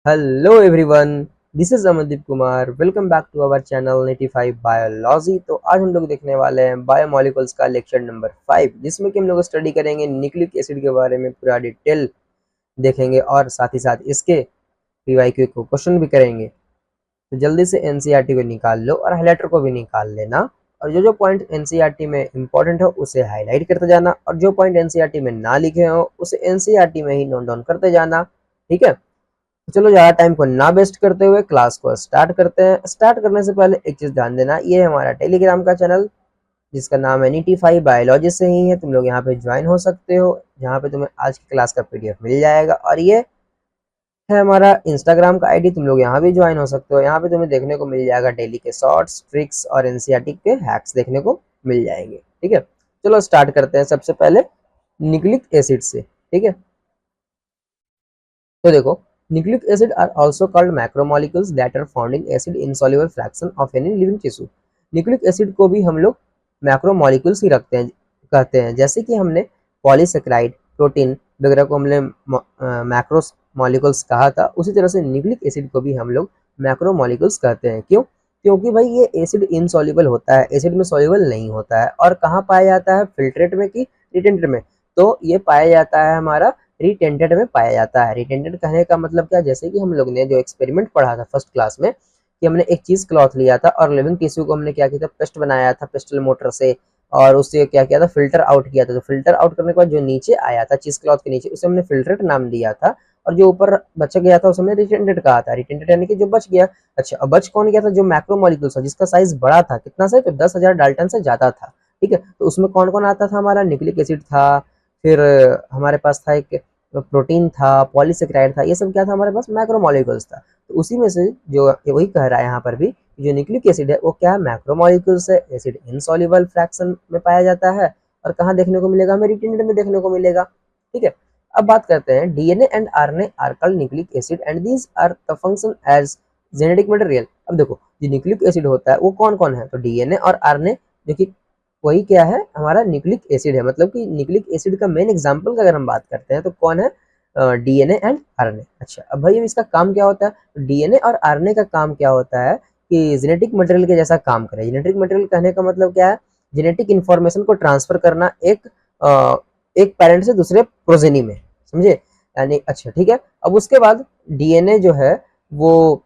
Hello everyone, this is Amandeep Kumar. Welcome back to our channel Netify biology. तो आज हम लोग देखने वाले हैं बायोमोलिकुल्स का लेक्चर नंबर 5, जिसमें कि हम लोग स्टडी करेंगे न्यूक्लिक एसिड के बारे में पूरा डिटेल देखेंगे और साथ ही साथ इसके पीवाईक्यू को क्वेश्चन भी करेंगे। तो जल्दी से एनसीईआरटी को निकाल लो और हाईलाइटर को भी निकाल लेना, और जो जो पॉइंट एनसीईआरटी में इंपॉर्टेंट हो उसे हाईलाइट करते जाना, और जो पॉइंट एनसीईआरटी में ना लिखे हो उसे एनसीईआरटी में ही नोट डाउन करते जाना। ठीक है, तो चलो ज़्यादा टाइम को ना वेस्ट करते हुए क्लास को स्टार्ट करते हैं। स्टार्ट करने से पहले एक चीज़ ध्यान देना, ये है हमारा टेलीग्राम का चैनल जिसका नाम है नीटिफाई बायोलॉजी से ही है। तुम लोग यहाँ पे ज्वाइन हो सकते हो, जहाँ पे तुम्हें आज की क्लास का पीडीएफ मिल जाएगा। और ये है हमारा इंस्टाग्राम का आईडी, तुम लोग यहाँ भी ज्वाइन हो सकते हो। यहाँ पे तुम्हें देखने को मिल जाएगा डेली के शॉर्ट्स, ट्रिक्स और एनसीईआरटी के हैक्स देखने को मिल जाएंगे। ठीक है, चलो स्टार्ट करते हैं सबसे पहले न्यूक्लिक एसिड से। ठीक है, तो देखो, nucleic acid are also called macromolecules that are found in acid insoluble fraction of any living tissue. Nucleic acid को भी हम लोग मैक्रोमोलिक्यूल्स ही रखते हैं कहते हैं। जैसे कि हमने पॉलीसेकेराइड, प्रोटीन वगैरह को हमने मैक्रो मॉलिक्यूल्स कहा था, उसी तरह से न्यूक्लिक एसिड को भी हम लोग मैक्रोमोलिक्यूल्स कहते हैं। क्यों? क्योंकि भाई ये एसिड इनसॉल्युबल होता है, एसिड में सॉल्युबल नहीं होता है। और कहाँ पाया जाता है? फिल्ट्रेट में कि रिटेंटेड में? तो ये पाया जाता है हमारा रिटेंटेड में पाया जाता है। रिटेंटेड कहने का मतलब क्या? जैसे कि हम लोग ने जो एक्सपेरिमेंट पढ़ा था फर्स्ट क्लास में, कि हमने एक चीज क्लॉथ लिया था और लिविंग टिश्यू को हमने क्या किया था? पेस्ट बनाया था पेस्टल मोटर से, और उससे क्या किया था? फिल्टर आउट किया था। तो फिल्टर आउट करने के बाद जो नीचे आया था चीज क्लॉथ के नीचे, उसे हमने फिल्ट्रेट नाम दिया था। और जो ऊपर बच गया था उसे हमने रिटेंटेड कहा था। रिटेंटेड यानी कि जो बच गया। अच्छा, अब बच कौन गया था? जो मैक्रोमोलिक्यूल था, जिसका साइज बड़ा था। कितना साइज? तो 10,000 डाल्टन से ज्यादा था। ठीक है, तो उसमें कौन कौन आता था? हमारा न्यूक्लिक एसिड था, फिर हमारे पास था एक प्रोटीन था, पॉलीसेकेराइड था। ये सब क्या था? हमारे पास मैक्रोमोलिक्यूल्स था। तो उसी में से जो वही कह रहा है यहाँ पर भी, जो न्यूक्लिक एसिड है वो क्या है? मैक्रोमोलिक्यूल्स है। एसिड इनसॉल्युबल फ्रैक्शन में पाया जाता है। और कहाँ देखने को मिलेगा? हमें रिटेंटेड में देखने को मिलेगा। ठीक है, अब बात करते हैं DNA and RNA are called nucleic acid and these are the function as genetic material. अब देखो, जो न्यूक्लिक एसिड होता है वो कौन कौन है? तो डीएनए और आरएनए, जो कि वही क्या है? हमारा न्यूक्लिक एसिड है। मतलब कि न्यूक्लिक एसिड का मेन एग्जांपल का अगर हम बात करते हैं तो कौन है? DNA and RNA. अच्छा, अब भाई इसका काम क्या होता है? डीएनए और आरएनए का काम क्या होता है कि जेनेटिक मटेरियल के जैसा काम करे। जेनेटिक मटेरियल कहने का मतलब क्या है? जेनेटिक इंफॉर्मेशन को ट्रांसफर करना एक पेरेंट से दूसरे प्रोजेनी में, समझे? यानी अच्छा ठीक है, अब उसके बाद डीएनए जो है वो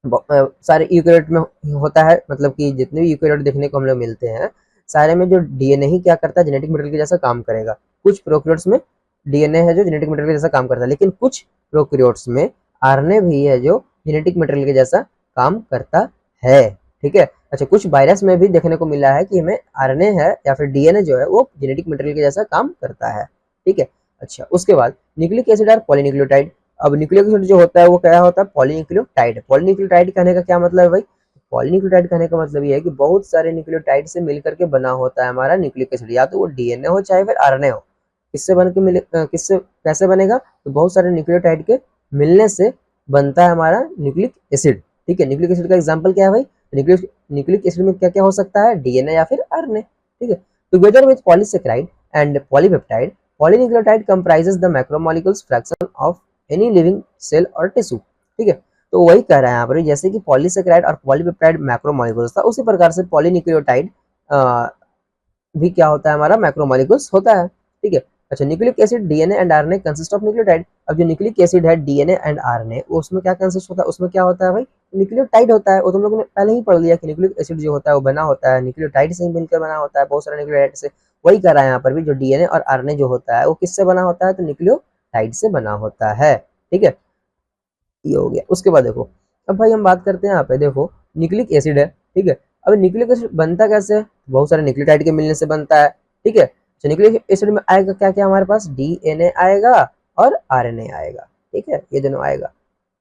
सारे यूकेरियोट में होता है। मतलब कि जितने भी यूकेरियोट देखने को हम लोग मिलते हैं, सारे में जो डीएनए ही क्या करता है? जेनेटिक मटेरियल के जैसा काम करेगा। कुछ प्रोकैरियोट्स में डीएनए है जो जेनेटिक मटेरियल के जैसा काम करता है, लेकिन कुछ प्रोकैरियोट्स में आरएनए भी है जो जेनेटिक मटेरियल के जैसा काम करता है। ठीक है, अच्छा, कुछ वायरस में भी देखने को मिला है कि हमें आरएनए है या फिर डीएनए जो है वो जेनेटिक मटेरियल के जैसा काम करता है। ठीक है, अच्छा, उसके बाद न्यूक्लिक एसिड और पॉलीन्यूक्लियोटाइड। अब न्यूक्लिक एसिड जो होता है वो क्या होता है? पॉलीन्यूक्लियोटाइड। पॉलीन्यूक्लियोटाइड कहने का क्या मतलब है भाई? पॉलीन्यूक्लियोटाइड कहने का मतलब ये है कि बहुत सारे न्यूक्लियोटाइड से मिलकर के बना होता है हमारा न्यूक्लिक एसिड। या तो वो डीएनए हो चाहे फिर आरएनए हो। किससे बन के मिले किससे कैसे बनेगा? तो बहुत सारे न्यूक्लियोटाइड के मिलने से बनता है हमारा न्यूक्लिक एसिड। ठीक है, न्यूक्लिक एसिड का एग्जाम्पल क्या है भाई? न्यूक्लिक एसिड में क्या क्या हो सकता है? डीएनए या फिर आरएनए। ठीक है, together with polysaccharide and polypeptide, polynucleotide comprises the macromolecules fraction of any living cell और टिश्यू। ठीक है, तो वही कह रहा है यहाँ पर, जैसे कि पॉलीसेकेराइड और पॉलीपेप्टाइड मैक्रोमोलिक्यूल्स था, उसी प्रकार से पॉलीन्यूक्लियोटाइड भी क्या होता है? हमारा मैक्रोमोलिक्यूल्स होता है। ठीक है, अच्छा, nucleic acid DNA and RNA consist of nucleotide. अब जो न्यूक्लिक एसिड है डीएनए एंड आरएनए, उसमें क्या कंसिस्ट होता है? उसमें क्या होता है भाई? न्यूक्लियोटाइड होता है। वो तुम लोगों ने पहले ही पढ़ लिया कि न्यूक्लिक एसिड जो होता है वो बना होता है न्यूक्लियोटाइड से ही मिलकर बना होता है, बहुत सारे न्यूक्लियोटाइड से। वही कर रहा है यहाँ पर भी, जो डीएनए और आरएनए जो होता है वो किससे बना होता है? तो न्यूक्लियोटाइड से बना होता है। ठीक है, ये हो गया। उसके बाद देखो, अब भाई हम बात करते हैं यहाँ पे, देखो न्यूक्लिक एसिड है। ठीक है, अब न्यूक्लिक एसिड बनता कैसे है? बहुत सारे न्यूक्लियोटाइड के मिलने से बनता है। ठीक है, तो न्यूक्लिक एसिड में आएगा क्या क्या? हमारे पास डीएनए आएगा और आरएनए आएगा। ठीक है, ये दोनों आएगा।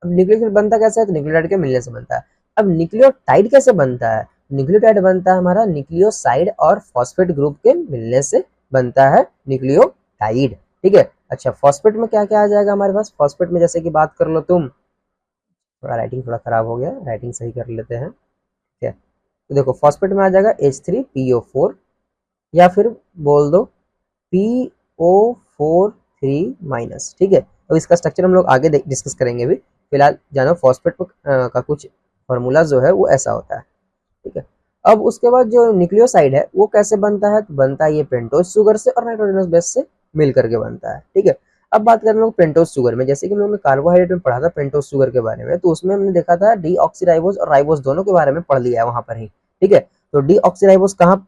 अब न्यूक्लिक एसिड बनता कैसे है? तो न्यूक्लियोटाइड के मिलने से बनता है। अब न्यूक्लियोटाइड कैसे बनता है? न्यूक्लियोटाइड बनता है हमारा न्यूक्लियोसाइड और फॉस्फेट ग्रुप के मिलने से बनता है न्यूक्लियोटाइड। ठीक है, अच्छा, फॉस्फेट में क्या क्या आ जाएगा हमारे पास? फॉस्फेट में जैसे कि बात कर लो तुम, थोड़ा राइटिंग थोड़ा खराब हो गया, राइटिंग सही कर लेते हैं। ठीक है, तो देखो, फॉस्फेट में आ जाएगा H3PO4, या फिर बोल दो PO4 3 माइनस। ठीक है, अब इसका स्ट्रक्चर हम लोग आगे डिस्कस करेंगे भी। फिलहाल जानो फॉस्फेट का कुछ फॉर्मूला जो है वो ऐसा होता है, ठीक है। अब उसके बाद जो न्यूक्लियोसाइड है वो कैसे बनता है, तो बनता है ये पेंटोज शुगर से और नाइट्रोजनस बेस से मिल करके बनता है, ठीक है। अब बात करें लोग पेंटोज शुगर में, जैसे कि हम लोगों ने कार्बोहाइड्रेट में पढ़ा था पेंटोज शुगर के बारे में, तो उसमें हमने देखा था डीऑक्सीराइबोज और राइबोज दोनों के बारे में पढ़ लिया है वहां पर ही, ठीक है। तो डीऑक्सीराइबोज कहाँ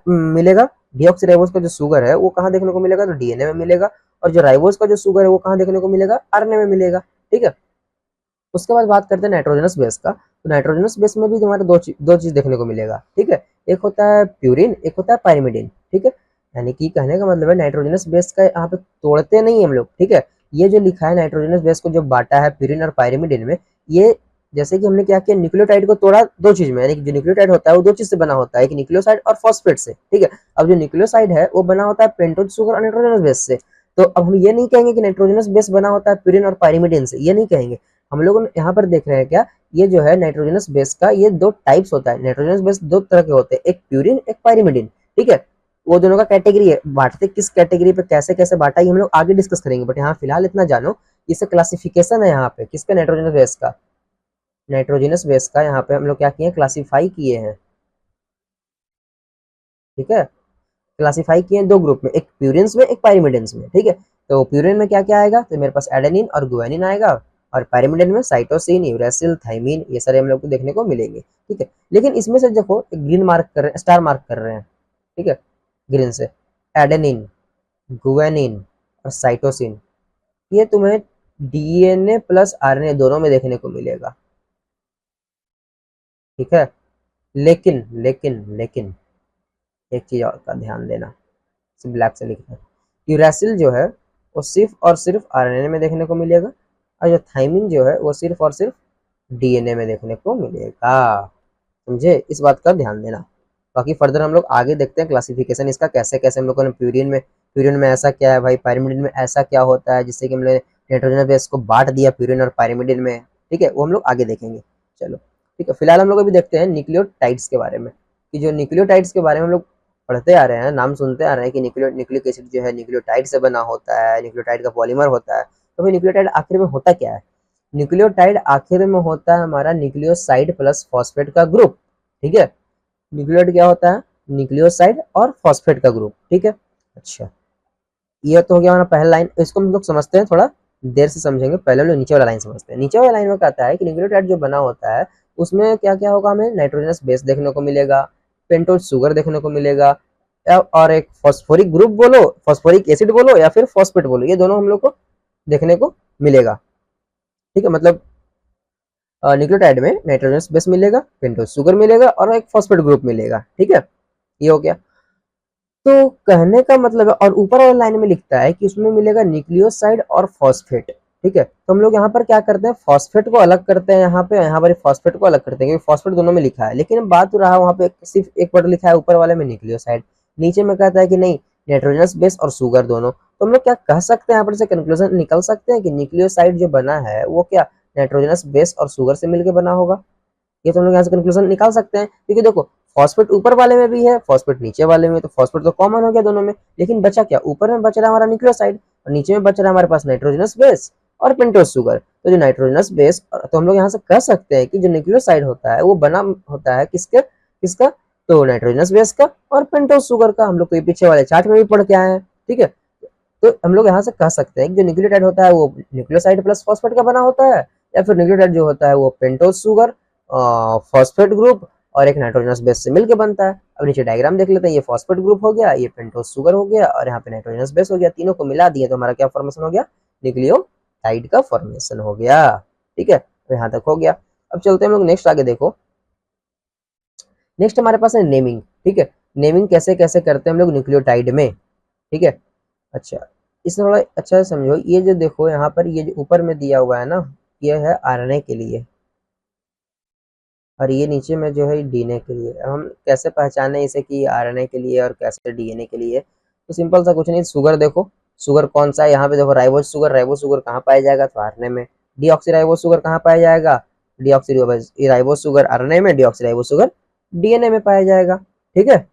मिलेगा, डीऑक्सीराइबोज का जो शुगर है वो कहाँ देखने को मिलेगा, तो डीएनए में मिलेगा, और जो राइबोज का जो शुगर है वो कहाँ देखने को मिलेगा, आरएनए में मिलेगा, ठीक है। उसके बाद बात करते हैं नाइट्रोजनस बेस का, तो नाइट्रोजनस बेस में भी हमारे दो चीज देखने को मिलेगा, ठीक है। एक होता है प्यूरिन, एक होता है पाइरिमिडिन, ठीक है। यानी कि कहने का मतलब है नाइट्रोजनस बेस का यहाँ पे तोड़ते नहीं हम लोग, ठीक है। ये जो लिखा है नाइट्रोजनस बेस को जो बांटा है प्यूरिन और पाइरिमिडिन में, ये जैसे कि हमने क्या किया, न्यूक्लियोटाइड को तोड़ा दो चीज में, यानी कि जो न्यूक्लियोटाइड होता है वो दो चीज से बना होता है, एक न्यूक्लियोसाइड और फॉस्फेट से, ठीक है। अब जो न्यूक्लियोसाइड है वो बना होता है पेंटोज शुगर और नाइट्रोजनस बेस से। तो अब हम ये नहीं कहेंगे कि नाइट्रोजनस बेस बना होता है प्यूरिन और पाइरिमिडिन से, ये नहीं कहेंगे। हम लोग यहाँ पर देख रहे हैं क्या, ये जो है नाइट्रोजनस बेस का ये दो टाइप्स होता है, नाइट्रोजनस बेस दो तरह के होते हैं, एक प्यूरिन एक पाइरिमिडिन, ठीक है। वो दोनों का कैटेगरी है, बांटते किस कैटेगरी पे कैसे कैसे बांटा ये हम लोग आगे डिस्कस करेंगे, बट यहाँ फिलहाल इतना जानो, इससे क्लासिफिकेशन है यहाँ पे किसका, नाइट्रोजनस बेस का, नाइट्रोजनस बेस का यहाँ पे हम लोग क्या किए, क्लासीफाई किए हैं, ठीक है। क्लासीफाई किए हैं दो ग्रुप में, एक प्यूरिन्स में एक पाइरिमिडिन्स में, ठीक है। तो प्यूरिन में क्या क्या आएगा, तो मेरे पास एडेनिन और गुआनिन आएगा, और पाइरिमिडिन में साइटोसिन, यूरेसिल, थाइमिन, ये सारे हम लोग को देखने को मिलेंगे, ठीक है। लेकिन इसमें से देखो ग्रीन मार्क कर रहे हैं, स्टार मार्क कर रहे हैं, ठीक है, ग्रीन से, एडेनिन, गुआनिन और साइटोसिन, ये तुम्हें डीएनए प्लस आरएनए दोनों में देखने को मिलेगा, ठीक है। लेकिन लेकिन लेकिन एक चीज और का ध्यान देना, ब्लैक से लिखना, यूरेसिल जो है वो सिर्फ और सिर्फ आरएनए में देखने को मिलेगा, और जो थाइमिन जो है वो सिर्फ और सिर्फ डीएनए में देखने को मिलेगा, समझे, इस बात का ध्यान देना। बाकी फर्दर हम लोग आगे देखते हैं क्लासिफिकेशन इसका कैसे कैसे हम लोगों ने प्यूरिन में ऐसा क्या है भाई, पाइरिमिडिन में ऐसा क्या होता है, जिससे कि हमने नाइट्रोजन बेस को बांट दिया प्यूरिन और पाइरिमिडिन में, ठीक है, वो हम लोग आगे देखेंगे। चलो ठीक है, फिलहाल हम लोग अभी देखते हैं न्यूक्लियोटाइड्स के बारे में, कि जो न्यूक्लियोटाइड्स के बारे में हम लोग पढ़ते आ रहे हैं, नाम सुनते आ रहे हैं कि न्यूक्लिक एसिड जो है न्यूक्लियोटाइड से बना होता है, न्यूक्लियोटाइड का पॉलीमर होता है। तो भाई न्यूक्लियोटाइड आखिर में होता क्या है, न्यूक्लियोटाइड आखिर में होता है हमारा न्यूक्लियोसाइड प्लस फॉस्फेट का ग्रुप, ठीक है। न्यूक्लियोटाइड क्या होता है, न्यूक्लियोसाइड और फॉस्फेट का ग्रुप, ठीक है। अच्छा, ये तो हो गया हमारा पहला लाइन, इसको हम लोग समझते हैं, थोड़ा देर से समझेंगे, पहले हम लोग नीचे वाला लाइन समझते हैं। नीचे वाला लाइन में कहता है कि न्यूक्लियोटाइड जो बना होता है उसमें क्या क्या होगा, हमें नाइट्रोजनस बेस देखने को मिलेगा, पेंटोज शुगर देखने को मिलेगा, और एक फॉस्फोरिक ग्रुप बोलो, फॉस्फोरिक एसिड बोलो या फिर फॉस्फेट बोलो, ये दोनों हम लोग को देखने को मिलेगा, ठीक है। मतलब न्यूक्लियोटाइड में नाइट्रोजनस बेस मिलेगा, पेंटोज शुगर मिलेगा और एक फॉस्फेट ग्रुप मिलेगा, ठीक है, ये हो गया। तो कहने का मतलब है, और ऊपर वाला लाइन में लिखता है कि उसमें मिलेगा न्यूक्लियोसाइड और फॉस्फेट, ठीक है। तो हम लोग यहाँ पर क्या करते हैं, फॉस्फेट को अलग करते हैं, यहाँ पर फॉस्फेट को अलग करते हैं, क्योंकि फॉस्फेट दोनों में लिखा है, लेकिन बात रहा वहाँ पे सिर्फ एक वर्ड लिखा है ऊपर वाले में न्यूक्लियोसाइड, नीचे में कहता है कि नहीं नाइट्रोजनस बेस और शुगर दोनों। तो हम लोग क्या कह सकते हैं, यहाँ पर से कंक्लूजन निकल सकते हैं कि न्यूक्लियोसाइड जो बना है वो क्या नाइट्रोजनस बेस और शुगर से मिलकर बना होगा, ये तो हम लोग यहाँ से कंक्लूजन निकाल सकते हैं, क्योंकि देखो फॉस्फेट ऊपर वाले में भी है, फॉस्फेट नीचे वाले में, तो फॉस्फेट तो कॉमन हो गया दोनों में, लेकिन बचा क्या, ऊपर में बच रहा है हमारा न्यूक्लियोसाइड और नीचे में बच रहा है हमारे पास नाइट्रोजनस बेस और पेंटोज शुगर। तो जो नाइट्रोजनस बेस, तो हम लोग यहाँ से कह सकते हैं कि जो न्यूक्लियोसाइड होता है वो बना होता है किसके किसका, तो नाइट्रोजनस बेस का और पेंटोज शुगर का, हम लोग तो पीछे वाले चार्ट में भी पढ़ के आए हैं, ठीक है। तो हम लोग यहाँ से कह सकते हैं कि जो न्यूक्लियोटाइड होता है वो न्यूक्लियोसाइड प्लस फॉस्फेट का बना होता है, या फिर न्यूक्लियोटाइड जो होता है वो पेंटोज शुगर, फॉस्फेट ग्रुप और एक नाइट्रोजनस बेस से मिलकर बनता है। अब नीचे डायग्राम देख लेते हैं, ये फॉस्फेट ग्रुप हो गया, ये पेंटोज शुगर हो गया और यहाँ पे नाइट्रोजनस बेस हो गया, तीनों को मिला दिए तो हमारा क्या फॉर्मेशन हो गया, न्यूक्लियोटाइड का फॉर्मेशन हो गया, ठीक है। तो यहाँ तक हो गया। अब चलते हैं हम लोग नेक्स्ट, आगे देखो नेक्स्ट हमारे पास है नेमिंग, ठीक है। नेमिंग कैसे कैसे करते हैं हम लोग न्यूक्लियोटाइड में, ठीक है। अच्छा, इसे थोड़ा अच्छा से समझो, ये जो देखो यहाँ पर ये जो ऊपर में दिया हुआ है ना, ये है आरएनए के लिए और ये नीचे में जो है डीएनए के लिए। अब हम कैसे पहचाने इसे कि आरएनए के लिए और कैसे डीएनए के लिए, तो सिंपल सा कुछ नहीं, शुगर देखो, शुगर कौन सा है, यहाँ पे देखो राइबोज शुगर, राइबोज शुगर कहाँ पाया जाएगा, तो आरएनए में। डीऑक्सीराइबोज शुगर कहाँ पाया जाएगा, डीऑक्सीराइबोज शुगर आरएनए में, डीऑक्सीराइबोज शुगर डीएनए में पाया जाएगा, ठीक है।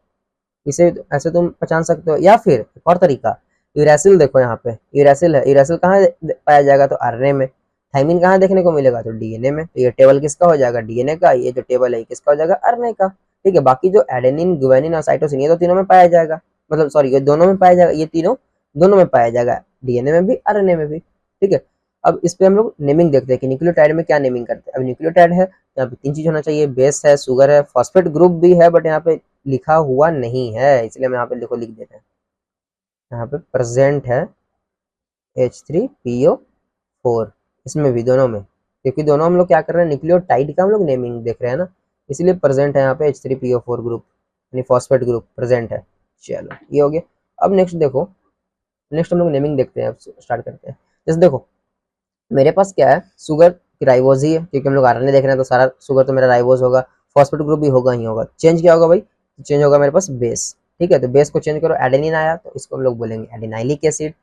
इसे ऐसे तुम पहचान सकते हो, या फिर एक और तरीका, यूरेसिल देखो यहाँ पे यूरेसिल है, यूरेसिल कहाँ पाया जाएगा, तो आरएनए में। थायमिन कहाँ देखने को मिलेगा, तो डीएनए में। तो ये टेबल किसका हो जाएगा, डीएनए का। ये जो टेबल है किसका हो जाएगा, आरएनए का। ठीक है, बाकी जो एडेनिन, गुआनिन और साइटोसिन ये तो तीनों में पाया जाएगा, मतलब सॉरी ये दोनों में पाया जाएगा, ये तीनों दोनों में पाया जाएगा, डीएनए में भी आरएनए में भी। ठीक है, अब इस पे हम लोग नेमिंग देखते हैं कि न्यूक्लियोटाइड में क्या नेमिंग करते हैं। अब न्यूक्लियोटाइड है, यहाँ पे 3 चीज होना चाहिए, बेस है, शुगर है, फॉस्फेट ग्रुप भी है, बट यहाँ पे लिखा हुआ नहीं है, इसलिए हम यहाँ पे लिख देते हैं। यहाँ पे प्रेजेंट है H3PO4, इसमें भी दोनों में, क्योंकि दोनों हम लोग क्या कर रहे हैं, न्यूक्लियोटाइड का हम लोग नेमिंग देख रहे हैं ना, इसलिए प्रेजेंट है यहाँ पे H3PO4 ग्रुप, यानी फॉस्फेट ग्रुप प्रेजेंट है। चलो ये हो गया। अब नेक्स्ट देखो, नेक्स्ट हम लोग नेमिंग देखते हैं, अब स्टार्ट करते हैं। जैसे देखो मेरे पास क्या है, शुगर राइबोज ही है, क्योंकि हम लोग आरएनए देख रहे हैं तो सारा शुगर तो मेरा राइबोज होगा, फॉस्फेट ग्रुप भी होगा ही होगा। चेंज क्या होगा भाई, चेंज होगा मेरे पास बेस। ठीक है, तो बेस को चेंज करो, एडेनिन आया तो इसको हम लोग बोलेंगे एडेनाइलिक एसिड।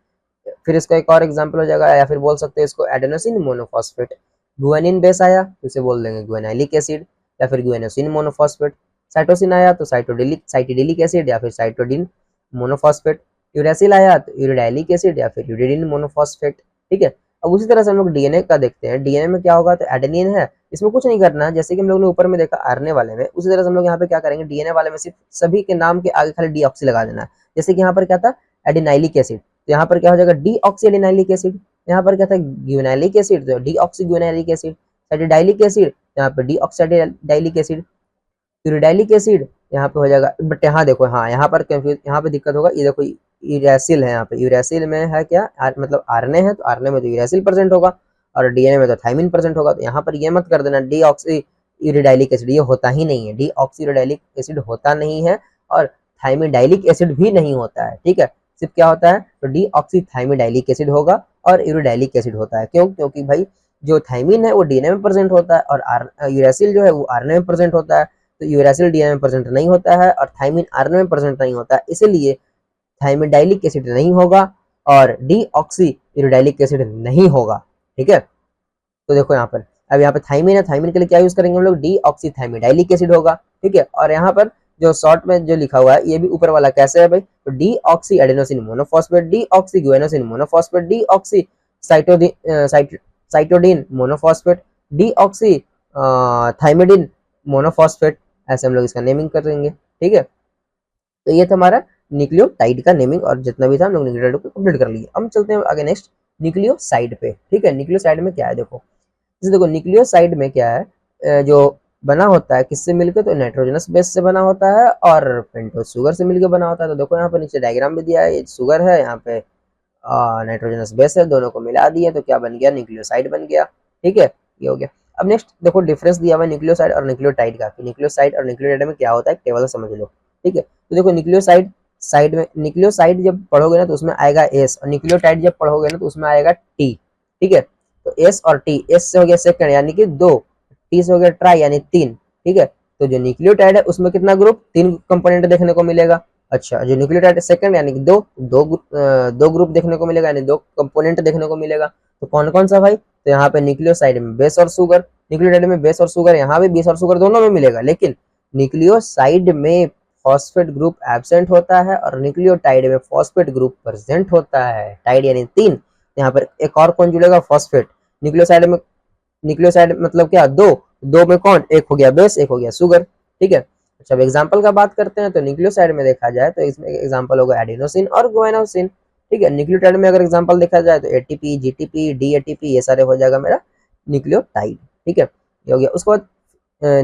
फिर इसका एक और एग्जांपल हो जाएगा, या फिर बोल सकते हैं इसको एडेनोसिन मोनोफॉस्फेट। गुआनिन बेस आया तो इसे बोल देंगे गुआनाइलिक एसिड, या फिर गुआनोसिन मोनोफॉस्फेट। साइटोसिन आया तो साइटिडिलिक एसिड या फिर साइटोडिन मोनोफॉस्फेट। यूरेसिल आया तो यूरिडाइलिक एसिड या फिर यूरिडिन मोनोफॉस्फेट। ठीक है, अब उसी तरह से हम लोग डीएनए का देखते हैं। डीएनए में क्या होगा, तो एडेनिन है, इसमें कुछ नहीं करना है, जैसे कि हम लोग ने ऊपर में देखा आरएनए वाले में, उसी तरह से हम लोग यहाँ पे क्या करेंगे, डीएनए वाले में सिर्फ सभी के नाम के आगे खाली डीऑक्सी लगा देना है। जैसे कि यहाँ पर क्या था, एडिनाइलिक एसिड, तो यहाँ पर क्या हो जाएगा, डीऑक्सी एडिनाइलिक एसिड। यहाँ पर क्या था, ग्यूनाइलिक एसिड, तो डीऑक्सी ग्यूनाइलिक एसिड। एडिडाइलिक एसिड, यहाँ पे डीऑक्सीडाइलिक एसिड। यूरिडाइलिक एसिड यहाँ पे हो जाएगा, बट यहाँ देखो, हाँ यहाँ पर कंफ्यूज, यहाँ पे दिक्कत होगा, ये देखो यूरेसिल है, यहाँ पे यूरेसिल में है क्या, मतलब आरएनए है, तो आरएनए में तो यूरेसिल प्रेजेंट होगा, और डीएनए में तो थाइमिन प्रेजेंट होगा। तो यहाँ पर ये मत कर देना डीऑक्सी यूरिडाइलिक एसिड, ये होता ही नहीं है, डीऑक्सी यूरिडाइलिक एसिड होता नहीं है, और थाइमिडाइलिक एसिड भी नहीं होता है। ठीक है, सिर्फ क्या होता है, तो डीऑक्सी थाइमिडाइलिक एसिड होगा और यूरिडाइलिक एसिड होता है। क्यों, क्योंकि भाई जो थाइमिन है वो डीएनए में प्रेजेंट होता है, और यूरेसिल जो है वो आरएनए में प्रेजेंट होता है। तो यूरेसिल डीएनए में प्रेजेंट नहीं होता है और थाइमिन आरएनए में प्रेजेंट नहीं होता है, इसलिए थाइमिडाइलिक एसिड नहीं होगा और डीऑक्सी यूरिडाइलिक एसिड नहीं होगा। ठीक है, तो देखो यहाँ पर, अब यहाँ पे थाइमिन है, थाइमिन के लिए क्या यूज करेंगे हम लोग, डीऑक्सी थाइमिडाइलिक एसिड होगा। ठीक है, और यहाँ पर जो शॉर्ट में जो लिखा हुआ है ये भी ऊपर वाला कैसे है भाई, तो deoxy adenosine monophosphate, deoxy guanosine monophosphate, deoxy cytidine monophosphate, deoxy thymidine monophosphate, ऐसे हम लोग इसका नेमिंग करेंगे। ठीक है, तो ये था हमारा न्यूक्लियोटाइड का नेमिंग, और जितना भी था हम लोग न्यूक्लियोटाइड को कंप्लीट कर लिए। हम चलते हैं आगे नेक्स्ट न्यूक्लियोसाइड पे। ठीक है, न्यूक्लियोसाइड में क्या है, देखो जैसे देखो न्यूक्लियोसाइड में क्या है, जो बना होता है किससे मिलकर, तो नाइट्रोजनस बेस से बना होता है और पेंटोज शुगर से मिलकर बना होता है। तो देखो यहाँ पर नीचे डायग्राम भी दिया है, ये शुगर है, यहाँ पे नाइट्रोजनस बेस है, दोनों को मिला दिया तो क्या बन गया, न्यूक्लियोसाइड बन गया। ठीक है, ये हो गया। अब नेक्स्ट देखो डिफरेंस दिया हुआ है न्यूक्लियोसाइड और न्यूक्लियोटाइड का, कि न्यूक्लियोसाइड और न्यूक्लियोटाइड में क्या होता है, टेबल समझ लो। ठीक है, तो देखो न्यूक्लियोसाइड साइड में, न्यूक्लियोसाइड जब पढ़ोगे ना तो उसमें आएगा एस, और न्यूक्लियोटाइड जब पढ़ोगे ना तो उसमें आएगा टी। ठीक है, तो एस और टी, एस से हो गया सेकंड यानी कि 2, टी से हो गया ट्राई यानी 3। ठीक है, तो जो न्यूक्लियोटाइड है उसमें कितना ग्रुप, 3 कंपोनेंट देखने को मिलेगा। अच्छा, जो न्यूक्लियोटाइड सेकंड यानी कि दो ग्रुप देखने को मिलेगा, यानी 2 कंपोनेंट देखने को मिलेगा। तो कौन कौन सा भाई, तो यहाँ पे न्यूक्लियोसाइड में बेस और शुगर, न्यूक्लियोटाइड में बेस और शुगर, यहाँ भी बेस और शुगर दोनों में मिलेगा, लेकिन न्यूक्लियोसाइड में फॉस्फेट ग्रुप एब्सेंट होता है और न्यूक्लियोटाइड में फॉस्फेट ग्रुप प्रेजेंट होता है, टाइड यानी 3। यहाँ पर एक और कौन जुड़ेगा, फॉस्फेट। न्यूक्लियोसाइड मतलब क्या, दो में कौन, एक हो गया बेस, एक हो गया शुगर। ठीक है, अच्छा अब एग्जाम्पल का बात करते हैं, तो न्यूक्लियोसाइड में देखा जाए तो इसमें एग्जाम्पल होगा एडिनोसिन और गुआनोसिन। ठीक है, न्यूक्लियोटाइड में अगर एग्जाम्पल देखा जाए तो एटीपी, जीटीपी, डीएटीपी, ये सारे हो जाएगा मेरा न्यूक्लियोटाइड। ठीक है, ये हो गया। उसके बाद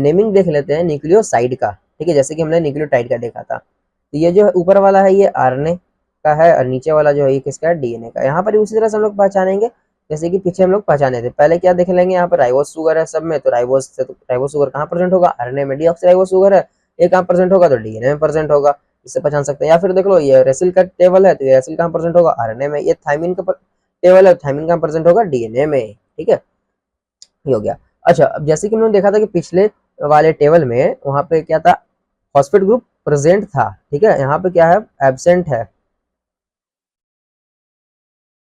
नेमिंग देख लेते हैं न्यूक्लियोसाइड का। ठीक है, जैसे कि हमने न्यूक्लियोटाइड का देखा था, तो ये जो ऊपर वाला है ये आरएनए का है, और नीचे वाला जो है ये किसका है, डीएनए का। यहाँ पर उसी तरह से हम लोग पहचानेंगे जैसे कि पीछे हम लोग पहचाने थे। पहले क्या देख लेंगे, यहाँ पर राइबोज शुगर है सब में, तो राइबोज शुगर कहाँ प्रेजेंट होगा, आरएनए में। डीऑक्सीराइबोज शुगर है, ये कहाँ प्रेजेंट होगा, तो डीएनए में प्रेजेंट होगा, इससे पहचान सकते हैं। या फिर देख लो ये रेसिल का टेबल है, तो ये रेसिल कहाँ प्रेजेंट होगा, आरएनए में। ये थाइमिन का टेबल है, थाइमिन कहाँ प्रेजेंट होगा, डीएनए में। ठीक है, ये हो गया। अच्छा, अब जैसे कि हमने देखा था कि पिछले वाले टेबल में वहां पे क्या था, फॉस्फेट ग्रुप प्रेजेंट था। ठीक है, यहाँ पे क्या है, एब्सेंट है,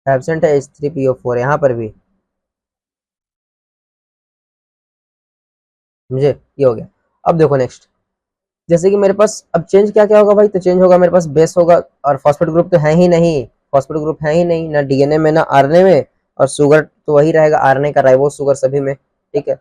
एब्सेंट है H3PO4 यहाँ पर भी, मुझे ये हो गया। अब देखो नेक्स्ट, जैसे कि मेरे पास अब चेंज क्या क्या होगा भाई, तो चेंज होगा मेरे पास बेस होगा, और फॉस्फेट ग्रुप तो है ही नहीं, फॉस्फेट ग्रुप है ही नहीं ना डीएनए में ना आरएनए में, और शुगर तो वही रहेगा आरएनए का, राइबोस शुगर सभी में, ठीक है।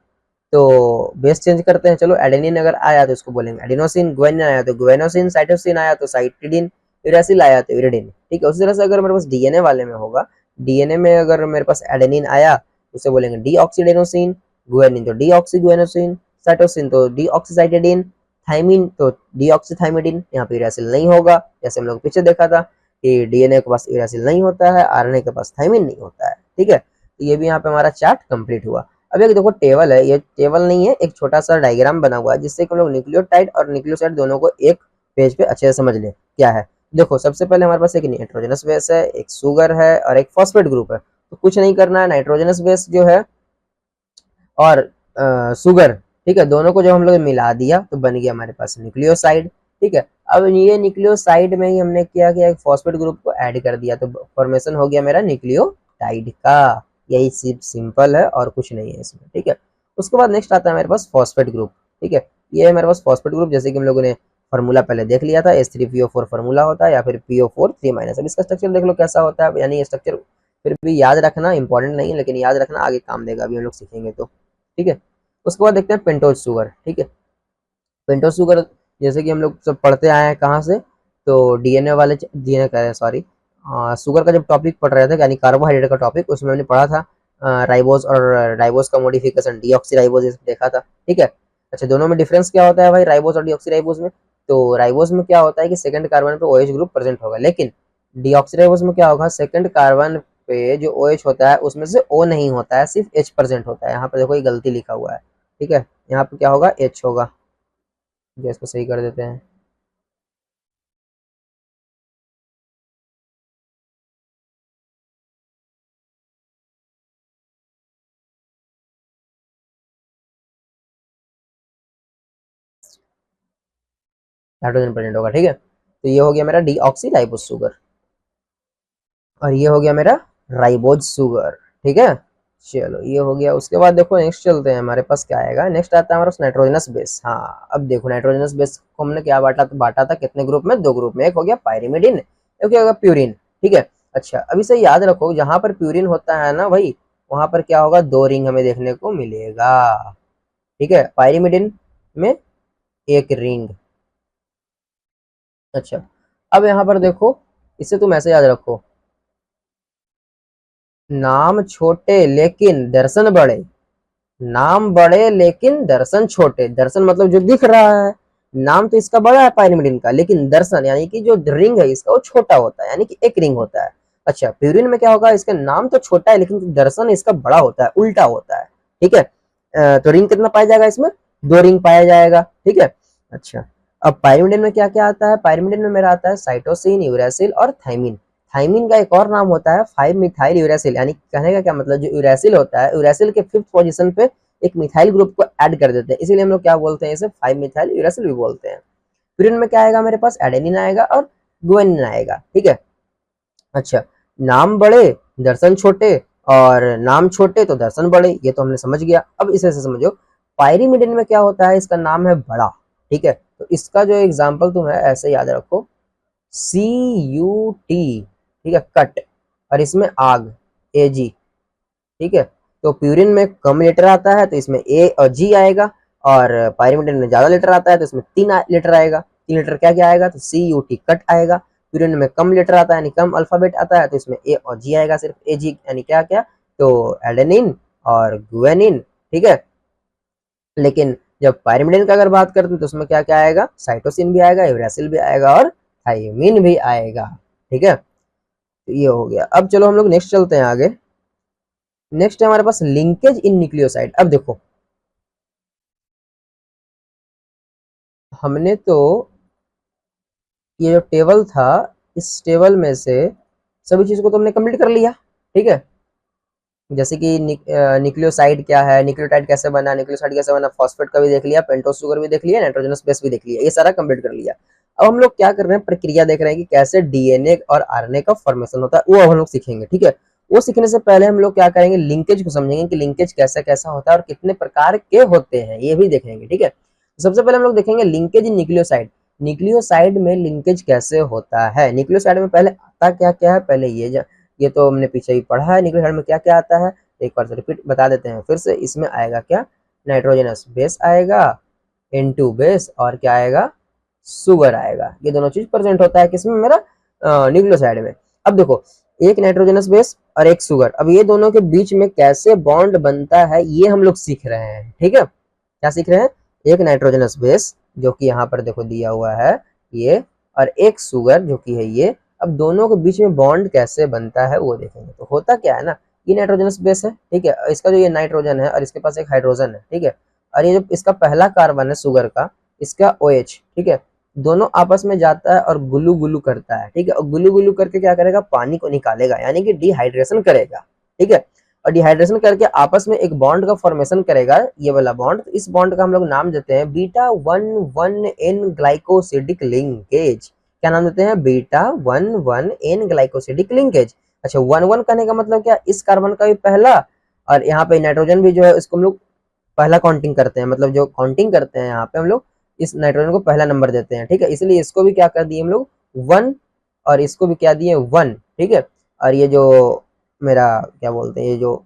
तो बेस चेंज करते हैं, चलो एडेनिन अगर आया तो इसको बोलेंगे एडिनोसिन, गुआनिन आया तो गुआनोसिन, साइटोसिन आया तो साइटिडिन, यूरासिल आया तो यूरिडिन, ठीक है। उसी तरह से अगर मेरे पास डीएनए वाले में होगा, डीएनए में अगर मेरे पास एडेनिन आया तो उसे बोलेंगे डीऑक्सीडेनोसिन, गुआनिन तो डीऑक्सीगुआनोसिन, साइटोसिन तो डीऑक्सीसाइटिडिन, थाइमिन तो डीऑक्सीथाइमिडिन। यहाँ पे यूरासिल नहीं होगा, जैसे हम लोग पीछे देखा था कि डीएनए के पास यूरासिल नहीं होता है, आरएनए के पास थाइमिन नहीं होता है, ठीक है। तो ये भी यहाँ पे हमारा चार्ट कंप्लीट हुआ। अब एक देखो टेबल है, ये टेबल नहीं है, एक छोटा सा डायग्राम बना हुआ है जिससे कि हम लोग न्यूक्लियोटाइड और न्यूक्लियोसाइड दोनों को एक पेज पे अच्छे से समझ लें क्या है। देखो सबसे पहले हमारे पास एक नाइट्रोजनस बेस है, एक शुगर है और एक फॉस्फेट ग्रुप है। तो कुछ नहीं करना है, नाइट्रोजनस बेस जो है और शुगर, ठीक है, दोनों को जब हम लोग मिला दिया तो बन गया हमारे पास न्यूक्लियोसाइड, ठीक है। अब ये न्यूक्लियोसाइड में ही हमने क्या किया, एक फॉस्फेट ग्रुप को ऐड कर दिया तो फॉर्मेशन हो गया मेरा न्यूक्लियोटाइड का। यही सिंपल है और कुछ नहीं है इसमें, ठीक है। उसके बाद नेक्स्ट आता है मेरे पास फॉस्फेट ग्रुप, ठीक है। ये है मेरे पास फॉस्फेट ग्रुप, जैसे कि हम लोगों ने फॉर्मूला पहले देख लिया था, H3PO4 फॉर्मूला होता है या फिर PO4 3-। अब इसका स्ट्रक्चर देख लो कैसा होता है, यानी ये स्ट्रक्चर फिर भी याद रखना इंपॉर्टेंट नहीं है, लेकिन याद रखना आगे काम देगा, अभी हम लोग सीखेंगे तो, ठीक है। उसके बाद देखते हैं पेंटोज शुगर, ठीक है। पेंटोज शुगर जैसे कि हम लोग सब पढ़ते आए हैं कहाँ से, तो डीएनए वाले, डीएनए कह रहे हैं सॉरी, शुगर का जब टॉपिक पढ़ रहे थे यानी कार्बोहाइड्रेट का टॉपिक, उसमें हमने पढ़ा था राइबोज और राइबोज का मॉडिफिकेशन डीऑक्सी राइबोज देखा था, ठीक है। अच्छा दोनों में डिफरेंस क्या होता है भाई राइबोज और डीऑक्सी राइबोज में, तो राइबोज में क्या होता है कि सेकंड कार्बन पे OH ग्रुप प्रेजेंट होगा, लेकिन डीऑक्सी राइबोज में क्या होगा, सेकंड कार्बन पे जो OH होता है उसमें से O नहीं होता है, सिर्फ H प्रेजेंट होता है। यहाँ पर देखो ये गलती लिखा हुआ है, ठीक है, यहाँ पे क्या होगा H होगा, जो इसको सही कर देते हैं। हाइड्रोजन प्रेजेंट होगा, ठीक है। तो ये हो गया मेरा डीऑक्सी राइबोज शुगर और ये हो गया मेरा राइबोज शुगर, ठीक है। चलो ये हो गया। उसके बाद देखो नेक्स्ट चलते हैं, हमारे पास क्या आएगा, नेक्स्ट आता है हमारा नाइट्रोजनस बेस। हाँ अब देखो नाइट्रोजनस बेस को हमने क्या बांटा था कितने ग्रुप में, 2 ग्रुप में, एक हो गया पायरिमिडिन, एक हो गया प्यूरिन, ठीक है। अच्छा अब इसे याद रखो, जहां पर प्यूरिन होता है ना भाई, वहां पर क्या होगा, 2 रिंग हमें देखने को मिलेगा, ठीक है। पायरिमिडिन में एक रिंग। अच्छा अब यहाँ पर देखो, इसे तुम ऐसे याद रखो, नाम छोटे लेकिन दर्शन बड़े, नाम बड़े लेकिन दर्शन छोटे। दर्शन मतलब जो दिख रहा है, नाम तो इसका बड़ा है पायरिमिडिन का, लेकिन दर्शन यानी कि जो रिंग है इसका वो छोटा होता है, यानी कि एक रिंग होता है। अच्छा प्यूरिन में क्या होगा, इसका नाम तो छोटा है लेकिन दर्शन इसका बड़ा होता है, उल्टा होता है, ठीक है। तो रिंग कितना पाया जाएगा इसमें, 2 रिंग पाया जाएगा, ठीक है। अच्छा अब पायरिमिडिन में क्या क्या आता है, पायरिमिडिन में मेरा आता है साइटोसिन, यूरासिल और थाइमिन। थाइमिन का एक और नाम होता है 5 मिथाइल यूरासिल, यानी कहने का क्या मतलब, जो यूरासिल होता है, यूरासिल के 5th पोजीशन पे एक मिथाइल ग्रुप को ऐड कर देते हैं, इसीलिए हम लोग क्या बोलते हैं, इसे 5 मिथाइल यूरासिल भी बोलते हैं। प्यूरिन में क्या आएगा मेरे पास, एडेनिन आएगा और गुआनिन आएगा, ठीक है। अच्छा नाम बड़े दर्शन छोटे, और नाम छोटे तो दर्शन बड़े, ये तो हमने समझ गया। अब इसे से समझो, पायरिमिडिन में क्या होता है, इसका नाम है बड़ा, ठीक है। तो इसका जो एग्जाम्पल तुम है ऐसे याद रखो, CUT, ठीक है, कट, और इसमें आग, AG, ठीक है। तो प्यूरिन में कम लीटर आता है तो इसमें A और G आएगा, और पायरिमिडिन में ज्यादा लीटर आता है तो इसमें 3 लीटर आएगा। 3 लीटर क्या क्या आएगा, तो CUT कट आएगा। प्यूरिन में कम लीटर आता है यानी कम अल्फाबेट आता है तो इसमें A और G आएगा, सिर्फ AG यानी क्या क्या, तो एडेनिन और गुआनिन, ठीक है। लेकिन जब पायरिमिडिन का अगर बात करते हैं तो उसमें क्या क्या आएगा, साइटोसिन भी आएगा, यूरासिल भी आएगा और थाइमिन भी आएगा, ठीक है। तो ये हो गया। अब चलो हम लोग नेक्स्ट चलते हैं आगे। नेक्स्ट है हमारे पास लिंकेज इन न्यूक्लियोसाइड। अब देखो हमने तो ये जो टेबल था, इस टेबल में से सभी चीज को तो हमने कंप्लीट कर लिया, ठीक है। जैसे कि न्यूक्लियोसाइड क्या है, न्यूक्लियोटाइड कैसे बना, न्यूक्लियोसाइड कैसे बना, फॉस्फेट का भी देख लिया, पेंटोज शुगर भी देख लिया, नाइट्रोजनस बेस भी देख लिया, ये सारा कंप्लीट कर लिया। अब हम लोग क्या कर रहे हैं, प्रक्रिया देख रहे हैं कि कैसे डीएनए और आरएनए का फॉर्मेशन होता है, वो अब हम लोग सीखेंगे, ठीक है। वो सीखने से पहले हम लोग क्या करेंगे, लिंकेज को समझेंगे कि लिंकेज कैसा कैसा होता है और कितने प्रकार के होते हैं, ये भी देखेंगे, ठीक है। सबसे पहले हम लोग देखेंगे लिंकेज इन न्यूक्लियोसाइड। न्यूक्लियोसाइड में लिंकेज कैसे होता है, न्यूक्लियोसाइड में पहले आता क्या क्या है, पहले ये तो हमने पीछे ही पढ़ा है न्यूक्लियोसाइड में क्या क्या आता है, एक बार से रिपीट बता देते हैं फिर से। इसमें आएगा क्या, नाइट्रोजनस बेस आएगा, N2 बेस, और क्या आएगा, सुगर आएगा। ये दोनों चीज प्रेजेंट होता है किसमें, मेरा न्यूक्लियोसाइड में। अब देखो, एक नाइट्रोजनस बेस और एक सुगर, अब ये दोनों के बीच में कैसे बॉन्ड बनता है ये हम लोग सीख रहे हैं। ठीक है, क्या सीख रहे हैं, एक नाइट्रोजनस बेस जो कि यहाँ पर देखो दिया हुआ है ये, और एक सुगर जो कि है ये। अब दोनों के बीच में बॉन्ड कैसे बनता है वो देखेंगे। तो होता क्या है ना, ये नाइट्रोजनस बेस है, ठीक है, इसका जो ये नाइट्रोजन है और इसके पास एक हाइड्रोजन है, ठीक है, और ये जो इसका पहला कार्बन है सुगर का, इसका OH, ठीक है, दोनों आपस में जाता है और गुलू गुलू करता है, ठीक है, और गुलू गुलू करके क्या करेगा, पानी को निकालेगा, यानी कि डिहाइड्रेशन करेगा, ठीक है, और डिहाइड्रेशन करके आपस में एक बॉन्ड का फॉर्मेशन करेगा, ये वाला बॉन्ड। तो इस बॉन्ड का हम लोग नाम देते हैं बीटा 1,1N ग्लाइकोसिडिक लिंकेज। क्या नाम देते हैं, बीटा 1,1N ग्लाइकोसिडिक लिंकेज। अच्छा, 1,1 कहने का मतलब क्या, इस कार्बन का भी पहला, और यहाँ पे नाइट्रोजन भी जो है इसको हम लोग पहला काउंटिंग करते हैं, मतलब जो काउंटिंग करते हैं यहाँ पे हम लोग इस नाइट्रोजन को पहला नंबर देते हैं, ठीक है, इसलिए इसको भी क्या कर दिए हम लोग 1, और इसको भी क्या दिए 1, ठीक है। और ये जो मेरा क्या बोलते हैं, ये जो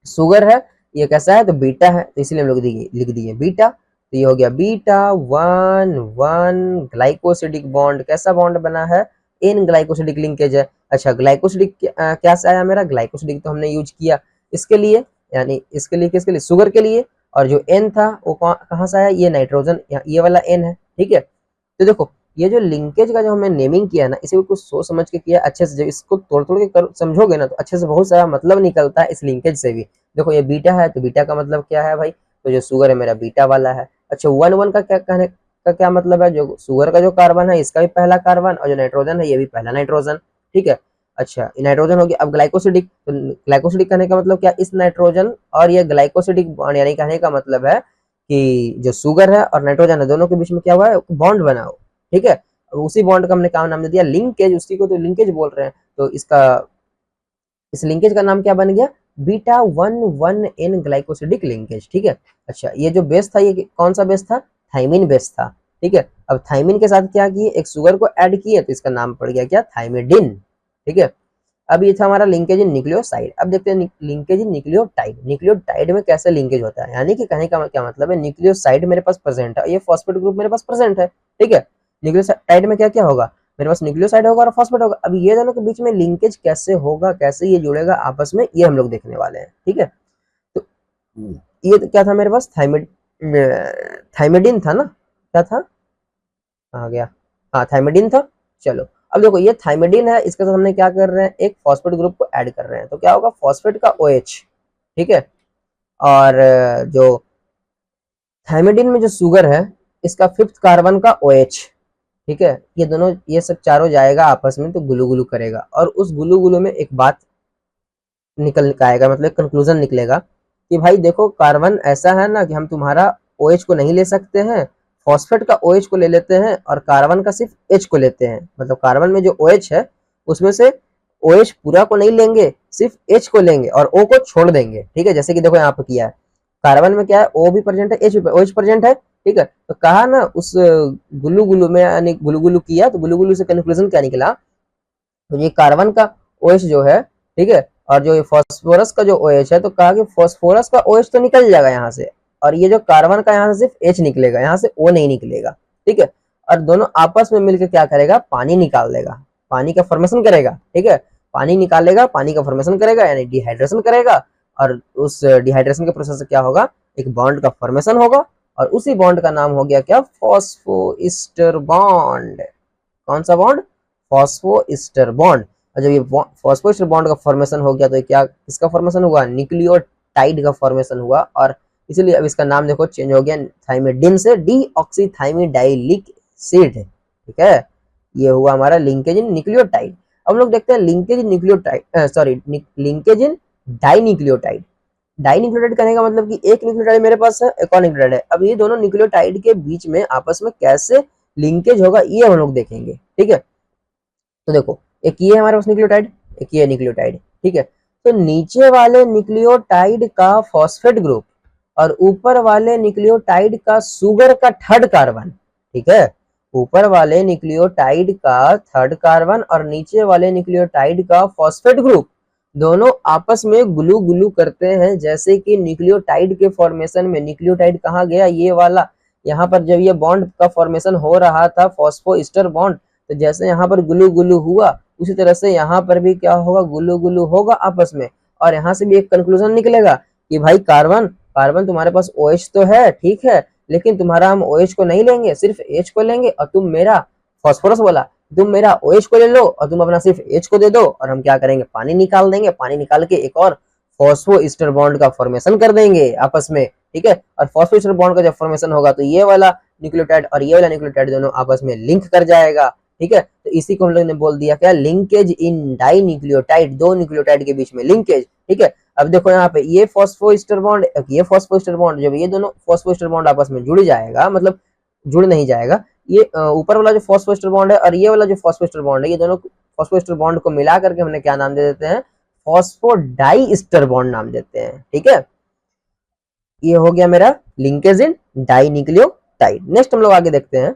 सुगर है ये कैसा है, तो बीटा है, तो इसलिए हम लोग लिख दिए बीटा। तो ये हो गया बीटा 1,1 ग्लाइकोसिडिक बॉन्ड। कैसा बॉन्ड बना है, N ग्लाइकोसिडिक लिंकेज है। अच्छा, ग्लाइकोसिडिक क्या से आया मेरा, ग्लाइकोसिडिक तो हमने यूज किया इसके लिए, यानी इसके लिए, किसके लिए, सुगर के लिए, और जो N था वो कहाँ से आया, ये नाइट्रोजन, ये वाला N है, ठीक है। तो देखो, ये जो लिंकेज का जो हमने नेमिंग किया ना, इसे कुछ सोच समझ के किया अच्छे से, जब इसको तोड़ तोड़ के समझोगे ना तो अच्छे से बहुत सारा मतलब निकलता है इस लिंकेज से भी। देखो, ये बीटा है तो बीटा का मतलब क्या है भाई, तो जो सुगर है मेरा बीटा वाला है। अच्छा, 1,1 का क्या कहने का क्या मतलब है, जो सुगर का जो कार्बन है इसका भी पहला कार्बन, और जो नाइट्रोजन है ये भी पहला नाइट्रोजन, ठीक है। अच्छा, नाइट्रोजन हो गया। अब ग्लाइकोसिडिक, तो ग्लाइकोसिडिक कहने का मतलब क्या, इस नाइट्रोजन और ये ग्लाइकोसिडिक बॉन्ड, यानी कहने का मतलब है कि जो सुगर है और नाइट्रोजन है दोनों के बीच में क्या हुआ है, बॉन्ड बना हो, ठीक है। उसी बॉन्ड का हमने क्या नाम दे दिया, लिंकेज, उसी को तो लिंकेज बोल रहे हैं। तो इसका, इस लिंकेज का नाम क्या बन गया, बीटा 1,1N ग्लाइकोसिडिक लिंकेज, ठीक है। अच्छा, ये जो बेस था ये कौन सा बेस था, थाइमिन बेस था, ठीक है। अब थाइमिन के साथ क्या किए, एक सुगर को ऐड किए, तो इसका नाम पड़ गया क्या, थाइमिडिन, ठीक है। अब ये था हमारा लिंकेज इन न्यूक्लियोसाइड। अब देखते हैं लिंकेज इन न्यूक्लियोटाइड। न्यूक्लियोटाइड में कैसे लिंकेज होता है, यानी कि कहने का क्या मतलब है, न्यूक्लियोसाइड मेरे पास प्रेजेंट है, ये फॉस्फेट ग्रुप मेरे पास प्रेजेंट है, ठीक है। न्यूक्लियोसाइड में क्या क्या होगा, मेरे पास न्यूक्लियोसाइड होगा और फॉस्फेट होगा। अब ये दोनों के बीच में लिंकेज कैसे होगा, कैसे ये जुड़ेगा आपस में, ये हम लोग देखने वाले हैं, ठीक है। तो ये क्या था मेरे पास, थाइमिडिन था ना, क्या था, आ गया, हाँ थाइमिडिन था। चलो, अब देखो ये थाइमिडिन है, इसके साथ हमने क्या कर रहे हैं, एक फॉस्फेट ग्रुप को ऐड कर रहे हैं, तो क्या होगा, फॉस्फेट का OH, ठीक है। और जो थाइमिडिन में जो सुगर है इसका 5th कार्बन का OH, ठीक है, ये दोनों, ये सब चारों जाएगा आपस में तो गुलू गुलू करेगा, और उस गुलू गुलू में एक बात निकल आएगा, मतलब कंक्लूजन निकलेगा कि भाई देखो, कार्बन ऐसा है ना कि हम तुम्हारा OH को नहीं ले सकते हैं, फॉस्फेट का OH को ले लेते हैं, और कार्बन का सिर्फ H को लेते हैं। मतलब कार्बन में जो OH है उसमें से OH पूरा को नहीं लेंगे, सिर्फ H को लेंगे और O को छोड़ देंगे, ठीक है। जैसे कि देखो यहाँ पे किया है, कार्बन में क्या है, O भी प्रेजेंट है, OH प्रेजेंट है, ठीक है। तो कहा ना उस गुल्लू गुल्लू में, यानी गुल्लू गुल्लू किया, तो गुल्लू गुल्लू से कंक्लूजन क्या निकला, तो ये कार्बन का OH जो है, ठीक है, और जो फास्फोरस का जो OH है, तो कहा कि फास्फोरस का OH तो निकल जाएगा यहाँ से, और ये जो कार्बन का यहाँ से सिर्फ H निकलेगा, यहाँ से O नहीं निकलेगा, ठीक है। और दोनों आपस में मिलकर क्या करेगा, पानी निकाल देगा, पानी का फॉर्मेशन करेगा, ठीक है। पानी निकालेगा, पानी का फॉर्मेशन करेगा, यानी डिहाइड्रेशन करेगा, और उस डिहाइड्रेशन के प्रोसेस से क्या होगा, एक बॉन्ड का फॉर्मेशन होगा, और उसी बॉन्ड का नाम हो गया क्या, फॉस्फोइस्टर बॉन्ड। कौन सा बॉन्ड, फॉस्फोइस्टर बॉन्ड। और जब ये फॉस्फोइस्टर बॉन्ड का फॉर्मेशन हो गया तो क्या, किसका फॉर्मेशन हुआ, न्यूक्लियोटाइड का फॉर्मेशन हुआ, और इसीलिए अब इसका नाम देखो चेंज हो गया, थाइमिडिन से डीऑक्सीथाइमिडाइलिक एसिड, ठीक है। ये हुआ हमारा लिंकेज इन न्यूक्लियोटाइड। अब हम लोग देखते हैं लिंकेज इन न्यूक्लियोटाइड, सॉरी, लिंकेज इन डाइन्यूक्लियोटाइड। डाइन्यूक्लियोटाइड कहने का मतलब कि एक न्यूक्लियोटाइड मेरे पास है, एक और न्यूक्लियोटाइड है। अब ये दोनों न्यूक्लियोटाइड के बीच में आपस में कैसे लिंकेज होगा ये हम लोग देखेंगे, ठीक है। तो देखो, एक ये है हमारे पास न्यूक्लियोटाइड, एक ये न्यूक्लियोटाइड, ठीक है। तो नीचे वाले न्यूक्लियोटाइड का फॉस्फेट ग्रुप और ऊपर वाले न्यूक्लियोटाइड का सुगर का 3rd कार्बन, ठीक है, ऊपर वाले न्यूक्लियोटाइड का थर्ड कार्बन और नीचे वाले न्यूक्लियोटाइड का फॉस्फेट ग्रुप दोनों आपस में ग्लू ग्लू करते हैं। जैसे कि न्यूक्लियोटाइड के फॉर्मेशन में, न्यूक्लियोटाइड कहाँ गया, ये वाला, यहाँ पर जब ये बॉन्ड का फॉर्मेशन हो रहा था फॉस्फोइस्टर बॉन्ड, तो जैसे यहाँ पर ग्लू ग्लू हुआ उसी तरह से यहाँ पर भी क्या होगा, ग्लू ग्लू होगा आपस में। और यहाँ से भी एक कंक्लूजन निकलेगा कि भाई कार्बन कार्बन तुम्हारे पास OH तो है, ठीक है, लेकिन तुम्हारा हम OH को नहीं लेंगे, सिर्फ H को लेंगे, और तुम मेरा फॉस्फोरस बोला, तुम मेरा OH को ले लो और तुम अपना सिर्फ H को दे दो, और हम क्या करेंगे, पानी निकाल देंगे, पानी निकाल के एक और फॉस्फोइस्टर बॉन्ड का फॉर्मेशन कर देंगे आपस में, ठीक है। और फॉस्फोइस्टर बॉन्ड का जब फॉर्मेशन होगा तो ये वाला न्यूक्लियोटाइड और ये वाला न्यूक्लियोटाइड दोनों आपस में लिंक कर जाएगा, ठीक है। तो इसी को हम लोग ने बोल दिया क्या, लिंकेज इन डाई न्यूक्लियोटाइड, दो न्यूक्लियोटाइड के बीच में लिंकेज, ठीक है। अब देखो यहाँ पे ये फॉस्फोइस्टर बॉन्ड, ये फॉस्फोइस्टर बॉन्ड, जब ये दोनों फॉस्फोइस्टर बॉन्ड आपस में जुड़ जाएगा, मतलब जुड़ नहीं जाएगा, ये ऊपर वाला जो फॉस्फोइस्टर बॉन्ड है और ये वाला जो फॉस्फोइस्टर बॉन्ड है, ये दोनों फॉस्फोइस्टर बॉन्ड को मिला करके हमने क्या नाम दे देते हैं, फॉस्फोडाइस्टर बॉन्ड नाम देते हैं, ठीक है। ये हो गया मेरा लिंकेज इन डाइन्यूक्लियोटाइड। नेक्स्ट हम लोग आगे देखते हैं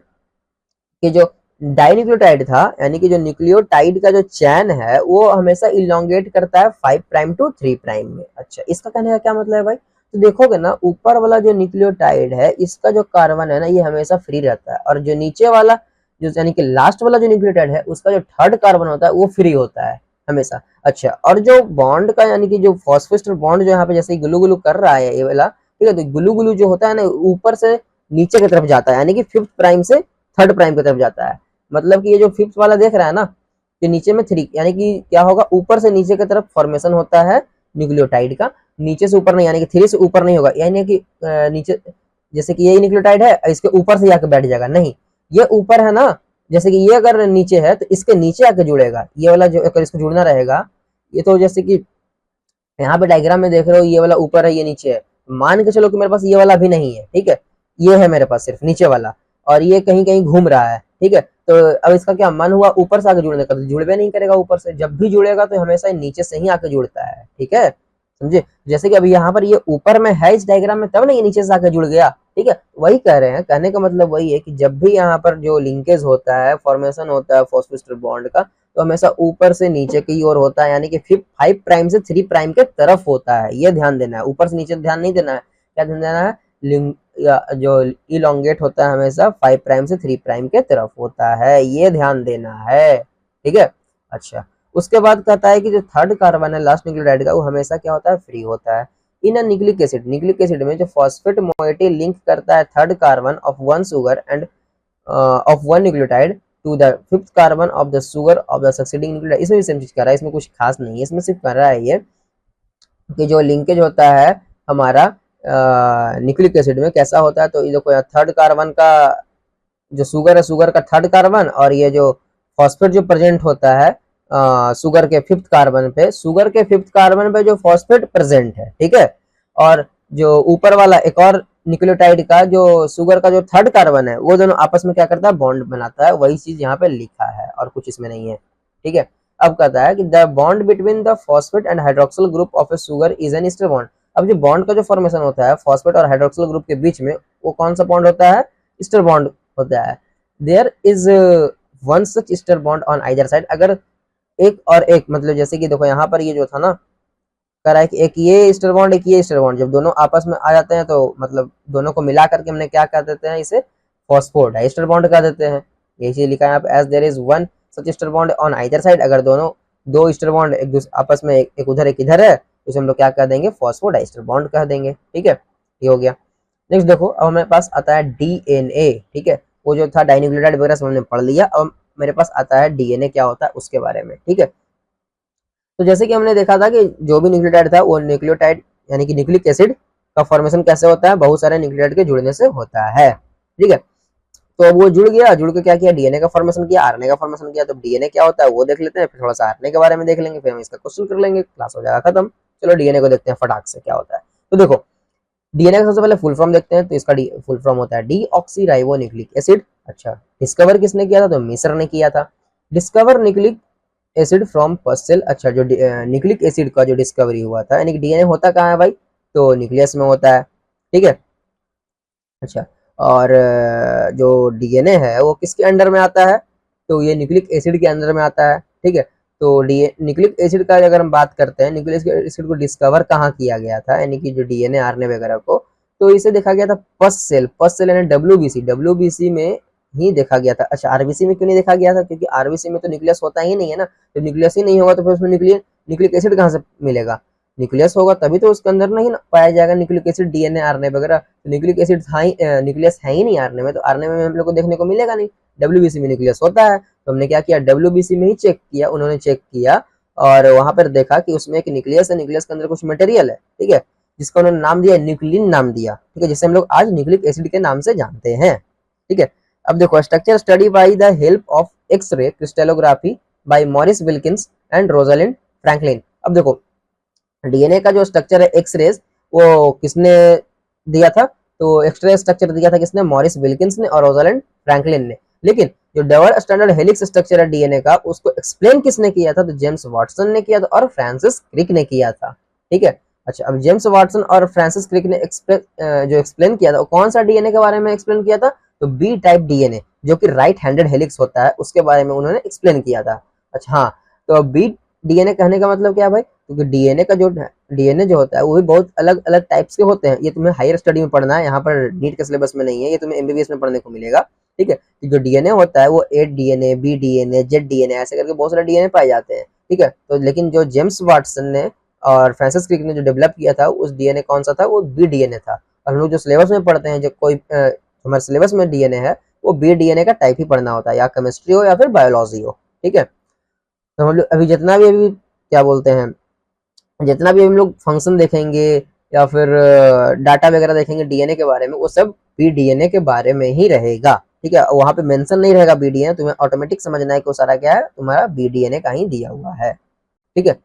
कि जो डाइन्यूक्लियोटाइड था, यानी कि जो न्यूक्लियोटाइड का जो चैन है वो हमेशा इलोंगेट करता है 5 प्राइम टू 3 प्राइम में। अच्छा, इसका कहने का क्या मतलब है भाई, तो देखोगे ना ऊपर वाला जो न्यूक्लियोटाइड है इसका जो कार्बन है ना ये हमेशा फ्री रहता है, और जो नीचे वाला जो यानी कि लास्ट वाला जो न्यूक्लियोटाइड है उसका जो थर्ड कार्बन होता है वो फ्री होता है हमेशा। अच्छा, और जो बॉन्ड का यानी कि जो फॉस्फोइस्टर बॉन्ड जो यहाँ पे जैसे ग्लू ग्लू कर रहा है ये वाला, ठीक है, तो ग्लू ग्लू जो होता है ना ऊपर से नीचे की तरफ जाता है, यानी कि 5th प्राइम से 3rd प्राइम की तरफ जाता है। मतलब कि ये जो 5th वाला देख रहा है ना, कि नीचे में 3, यानी कि क्या होगा, ऊपर से नीचे की तरफ फॉर्मेशन होता है न्यूक्लियोटाइड का, नीचे से ऊपर नहीं, यानी कि 3 से ऊपर नहीं होगा, यानी कि नीचे, जैसे कि ये न्यूक्लियोटाइड है इसके ऊपर से जाकर बैठ जाएगा, नहीं, ये ऊपर है ना, जैसे कि ये अगर नीचे है तो इसके नीचे आके जुड़ेगा, ये वाला जो अगर इसको जुड़ना रहेगा, ये तो जैसे कि यहाँ पे डायग्राम में देख रहे हो ये वाला ऊपर है ये नीचे है, मान के चलो कि मेरे पास ये वाला भी नहीं है, ठीक है, ये है मेरे पास सिर्फ नीचे वाला, और ये कहीं कहीं घूम रहा है, ठीक है। तो अब इसका क्या मन हुआ ऊपर से आके जुड़ने का, तो जुड़बे नहीं करेगा ऊपर से, जब भी जुड़ेगा तो हमेशा नीचे से ही आके जुड़ता है, ठीक है, समझे। जैसे कि अभी यहाँ पर ये ऊपर में है इस डायग्राम में, तब ना ये नीचे से आके जुड़ गया, ठीक है। वही कह रहे हैं, कहने का मतलब वही है कि जब भी यहाँ पर जो लिंकेज होता है, फॉर्मेशन होता है फॉस्फोइस्टर बॉन्ड का, तो हमेशा ऊपर से नीचे की ओर होता है, यानी कि 5 प्राइम से 3 प्राइम के तरफ होता है, ये ध्यान देना है, ऊपर से नीचे ध्यान नहीं देना है, क्या ध्यान देना है, जो इलोंगेट होता है हमेशा 5 प्राइम से 3 प्राइम के तरफ होता है, ये ध्यान देना है, ठीक है। अच्छा, उसके बाद कहता है कि जो थर्ड कार्बन है लास्ट न्यूक्लियोटाइड का वो हमेशा क्या होता है, फ्री होता है। In a nucleic acid, nucleic acid में जो फॉस्फेट मोइटी लिंक करता है third carbon of one sugar and of one nucleotide to the 5th carbon of the sugar of the succeeding nucleotide, इसमें भी सेम चीज कर रहा है, इसमें कुछ खास नहीं है, इसमें सिर्फ कर रहा है ये कि जो लिंकेज होता है हमारा न्यूक्लिक एसिड में कैसा होता है, तो ये देखो थर्ड कार्बन का जो सुगर है, सुगर का थर्ड कार्बन, और ये जो फॉस्फेट जो प्रेजेंट होता है सुगर के 5th कार्बन पे, सुगर के 5th कार्बन पे जो फॉस्फेट प्रेजेंट है, ठीक है। और जो ऊपर वाला एक और न्यूक्लियोटाइड का जो सुगर का जो थर्ड कार्बन है वो दोनों आपस में क्या करता है, बॉन्ड बनाता है, वही चीज यहाँ पे लिखा है और कुछ इसमें नहीं है, ठीक है। अब कहता है कि the bond between the phosphate and hydroxyl group of A sugar is an ester bond. अब जो बॉन्ड का जो फॉर्मेशन होता है फॉस्फेट और हाइड्रोक्सिल ग्रुप के बीच में, वो कौन सा बॉन्ड होता है, ईस्टर बॉन्ड होता है। There is one such ester bond on either side, अगर एक और एक, मतलब जैसे कि देखो यहाँ पर ये जो था ना, कह रहा है कि एक ये ईस्टर बॉन्ड एक ये ईस्टर बॉन्ड, जब दोनों आपस में आ जाते हैं तो मतलब दोनों को मिला करके हमने क्या कह देते हैं, इसे फॉस्फोडाइस्टर बॉन्ड कह देते हैं। यही चीज लिखा है यहाँ पे, as there is one such ester bond on either side, अगर दोनों दो ईस्टर बॉन्ड एक दूसरे आपस में एक उधर एक इधर है तो उसे हम लोग क्या कह देंगे, फॉस्फोडाइस्टर बॉन्ड कह देंगे, ठीक है। ये हो गया। नेक्स्ट देखो, अब हमारे पास आता है डीएनए, ठीक है, वो जो था डाइन्यूक्लियोटाइड वगैरह सब हमने पढ़ लिया, अब मेरे पास आता है डीएनए क्या होता है उसके बारे में, ठीक है। तो जैसे कि हमने देखा था कि जो भी न्यूक्लियोटाइड था वो न्यूक्लियोटाइड यानी कि न्यूक्लिक एसिड का फॉर्मेशन कैसे होता है, बहुत सारे न्यूक्लियोटाइड के जुड़ने से होता है, ठीक है। तो अब वो जुड़ गया, जुड़ के क्या किया, डीएनए का फॉर्मेशन किया, आरएनए का फॉर्मेशन किया, तो डीएनए क्या होता है वो देख लेते हैं, फिर थोड़ा सा आरएनए के बारे में देख लेंगे, फिर हम इसका क्वेश्चन कर लेंगे, क्लास हो जाएगा खत्म। चलो डीएनए को देखते हैं फटाक से क्या होता है। तो देखो डीएनए का सबसे पहले फुल फॉर्म देखते हैं, तो इसका फुल फॉर्म होता है डीऑक्सीराइबोन्यूक्लिक एसिड। अच्छा, डिस्कवर किसने किया था, तो मिस्र ने किया था। Discover nucleic acid from first cell. अच्छा, जो न्यूक्लिक एसिड का जो डिस्कवरी हुआ था, यानी कि डीएनए होता कहाँ है भाई, तो न्यूक्लियस में होता है, ठीक है। अच्छा, और जो डीएनए है वो किसके अंडर में आता है, तो ये न्यूक्लिक एसिड के अंदर में आता है। ठीक है, तो न्यूक्लिक एसिड का अगर हम बात करते हैं, न्यूक्लिक एसिड को डिस्कवर कहाँ किया गया था, यानी कि जो डीएनए आरएनए वगैरह को, तो इसे देखा गया था पस सेल यानी डब्ल्यूबीसी में ही देखा गया था। अच्छा, आरबीसी में क्यों नहीं देखा गया था, क्योंकि आरबीसी में तो न्यूक्लियस होता ही नहीं है ना, तो न्यूक्लियस ही नहीं होगा तो फिर उसमें न्यूक्लिक एसिड कहाँ से मिलेगा, न्यूक्लियस होगा तभी तो उसके अंदर नहीं पाया जाएगा न्यूक्लिक एसिड, डीएनए आरएनए वगैरह। तो न्यूक्लिक एसिड न्यूक्लियस है ही नहीं आरएनए में, तो आरएनए में हम लोग को देखने को मिलेगा नहीं, डब्ल्यूबीसी में न्यूक्लियस होता है। तो हमने क्या किया, डब्ल्यूबीसी में ही चेक किया, उन्होंने चेक किया और वहां पर देखा कि उसमें एक न्यूक्लियस है, न्यूक्लियस के अंदर कुछ मटेरियल है, ठीक है, जिसका उन्होंने नाम दिया न्यूक्लिन नाम दिया, ठीक है, जिसे हम लोग आज न्यूक्लिक एसिड के नाम से जानते हैं। ठीक है, अब देखो structure study by the help of X-ray crystallography by Maurice Wilkins and Rosalind Franklin. अब देखो डीएनए का जो स्ट्रक्चर है एक्स-रेज, वो किसने दिया था, तो एक्स-रे स्ट्रक्चर दिया था किसने, मॉरिस विल्किंस ने और रोजालिंड फ्रैंकलिन ने। लेकिन जो डबल स्टैंडर्ड हेलिक्स स्ट्रक्चर है डीएनए का, उसको एक्सप्लेन किसने किया था, तो जेम्स वाटसन ने किया था और फ्रांसिस क्रिक ने किया था। ठीक है, अच्छा, अब जेम्स वाटसन और फ्रांसिस क्रिक ने जो एक्सप्लेन किया था, वो कौन सा डीएनए के बारे में एक्सप्लेन किया था, तो बी टाइप डीएनए, जो कि राइट हैंडेड हेलिक्स होता है, उसके बारे में उन्होंने एक्सप्लेन किया था। अच्छा हाँ, तो बी डीएनए कहने का मतलब क्या है भाई, क्योंकि डीएनए जो होता है वो भी बहुत अलग अलग टाइप्स के होते हैं, ये तुम्हें हायर स्टडी में पढ़ना है, यहाँ पर नीट के सिलेबस में नहीं है, ये तुम्हें एमबीबीएस में पढ़ने को मिलेगा। ठीक है, जो डीएनए होता है वो A DNA, B DNA, Z DNA, ऐसे करके बहुत सारे डीएनए पाए जाते हैं। ठीक है, तो लेकिन जो जेम्स वाटसन ने और फ्रांसिस क्रिक ने जो डेवलप किया था, उस डीएनए कौन सा था, वो बी डीएनए था। और हम लोग जो सिलेबस में पढ़ते हैं, जो कोई हमारे सिलेबस में डीएनए है, वो बी डीएनए का टाइप ही पढ़ना होता है, या केमिस्ट्री हो या फिर बायोलॉजी हो। ठीक है, तो हम लोग अभी जितना भी अभी क्या बोलते हैं, जितना भी हम लोग फंक्शन देखेंगे या फिर डाटा वगैरह देखेंगे डीएनए के बारे में, वो सब बी डीएनए के बारे में ही रहेगा। ठीक है, वहां पे मेंशन नहीं रहेगा बी डीएनए, तुम्हें ऑटोमेटिक समझना है कि वो सारा क्या है, तुम्हारा बी डीएनए का ही दिया हुआ है। ठीक है,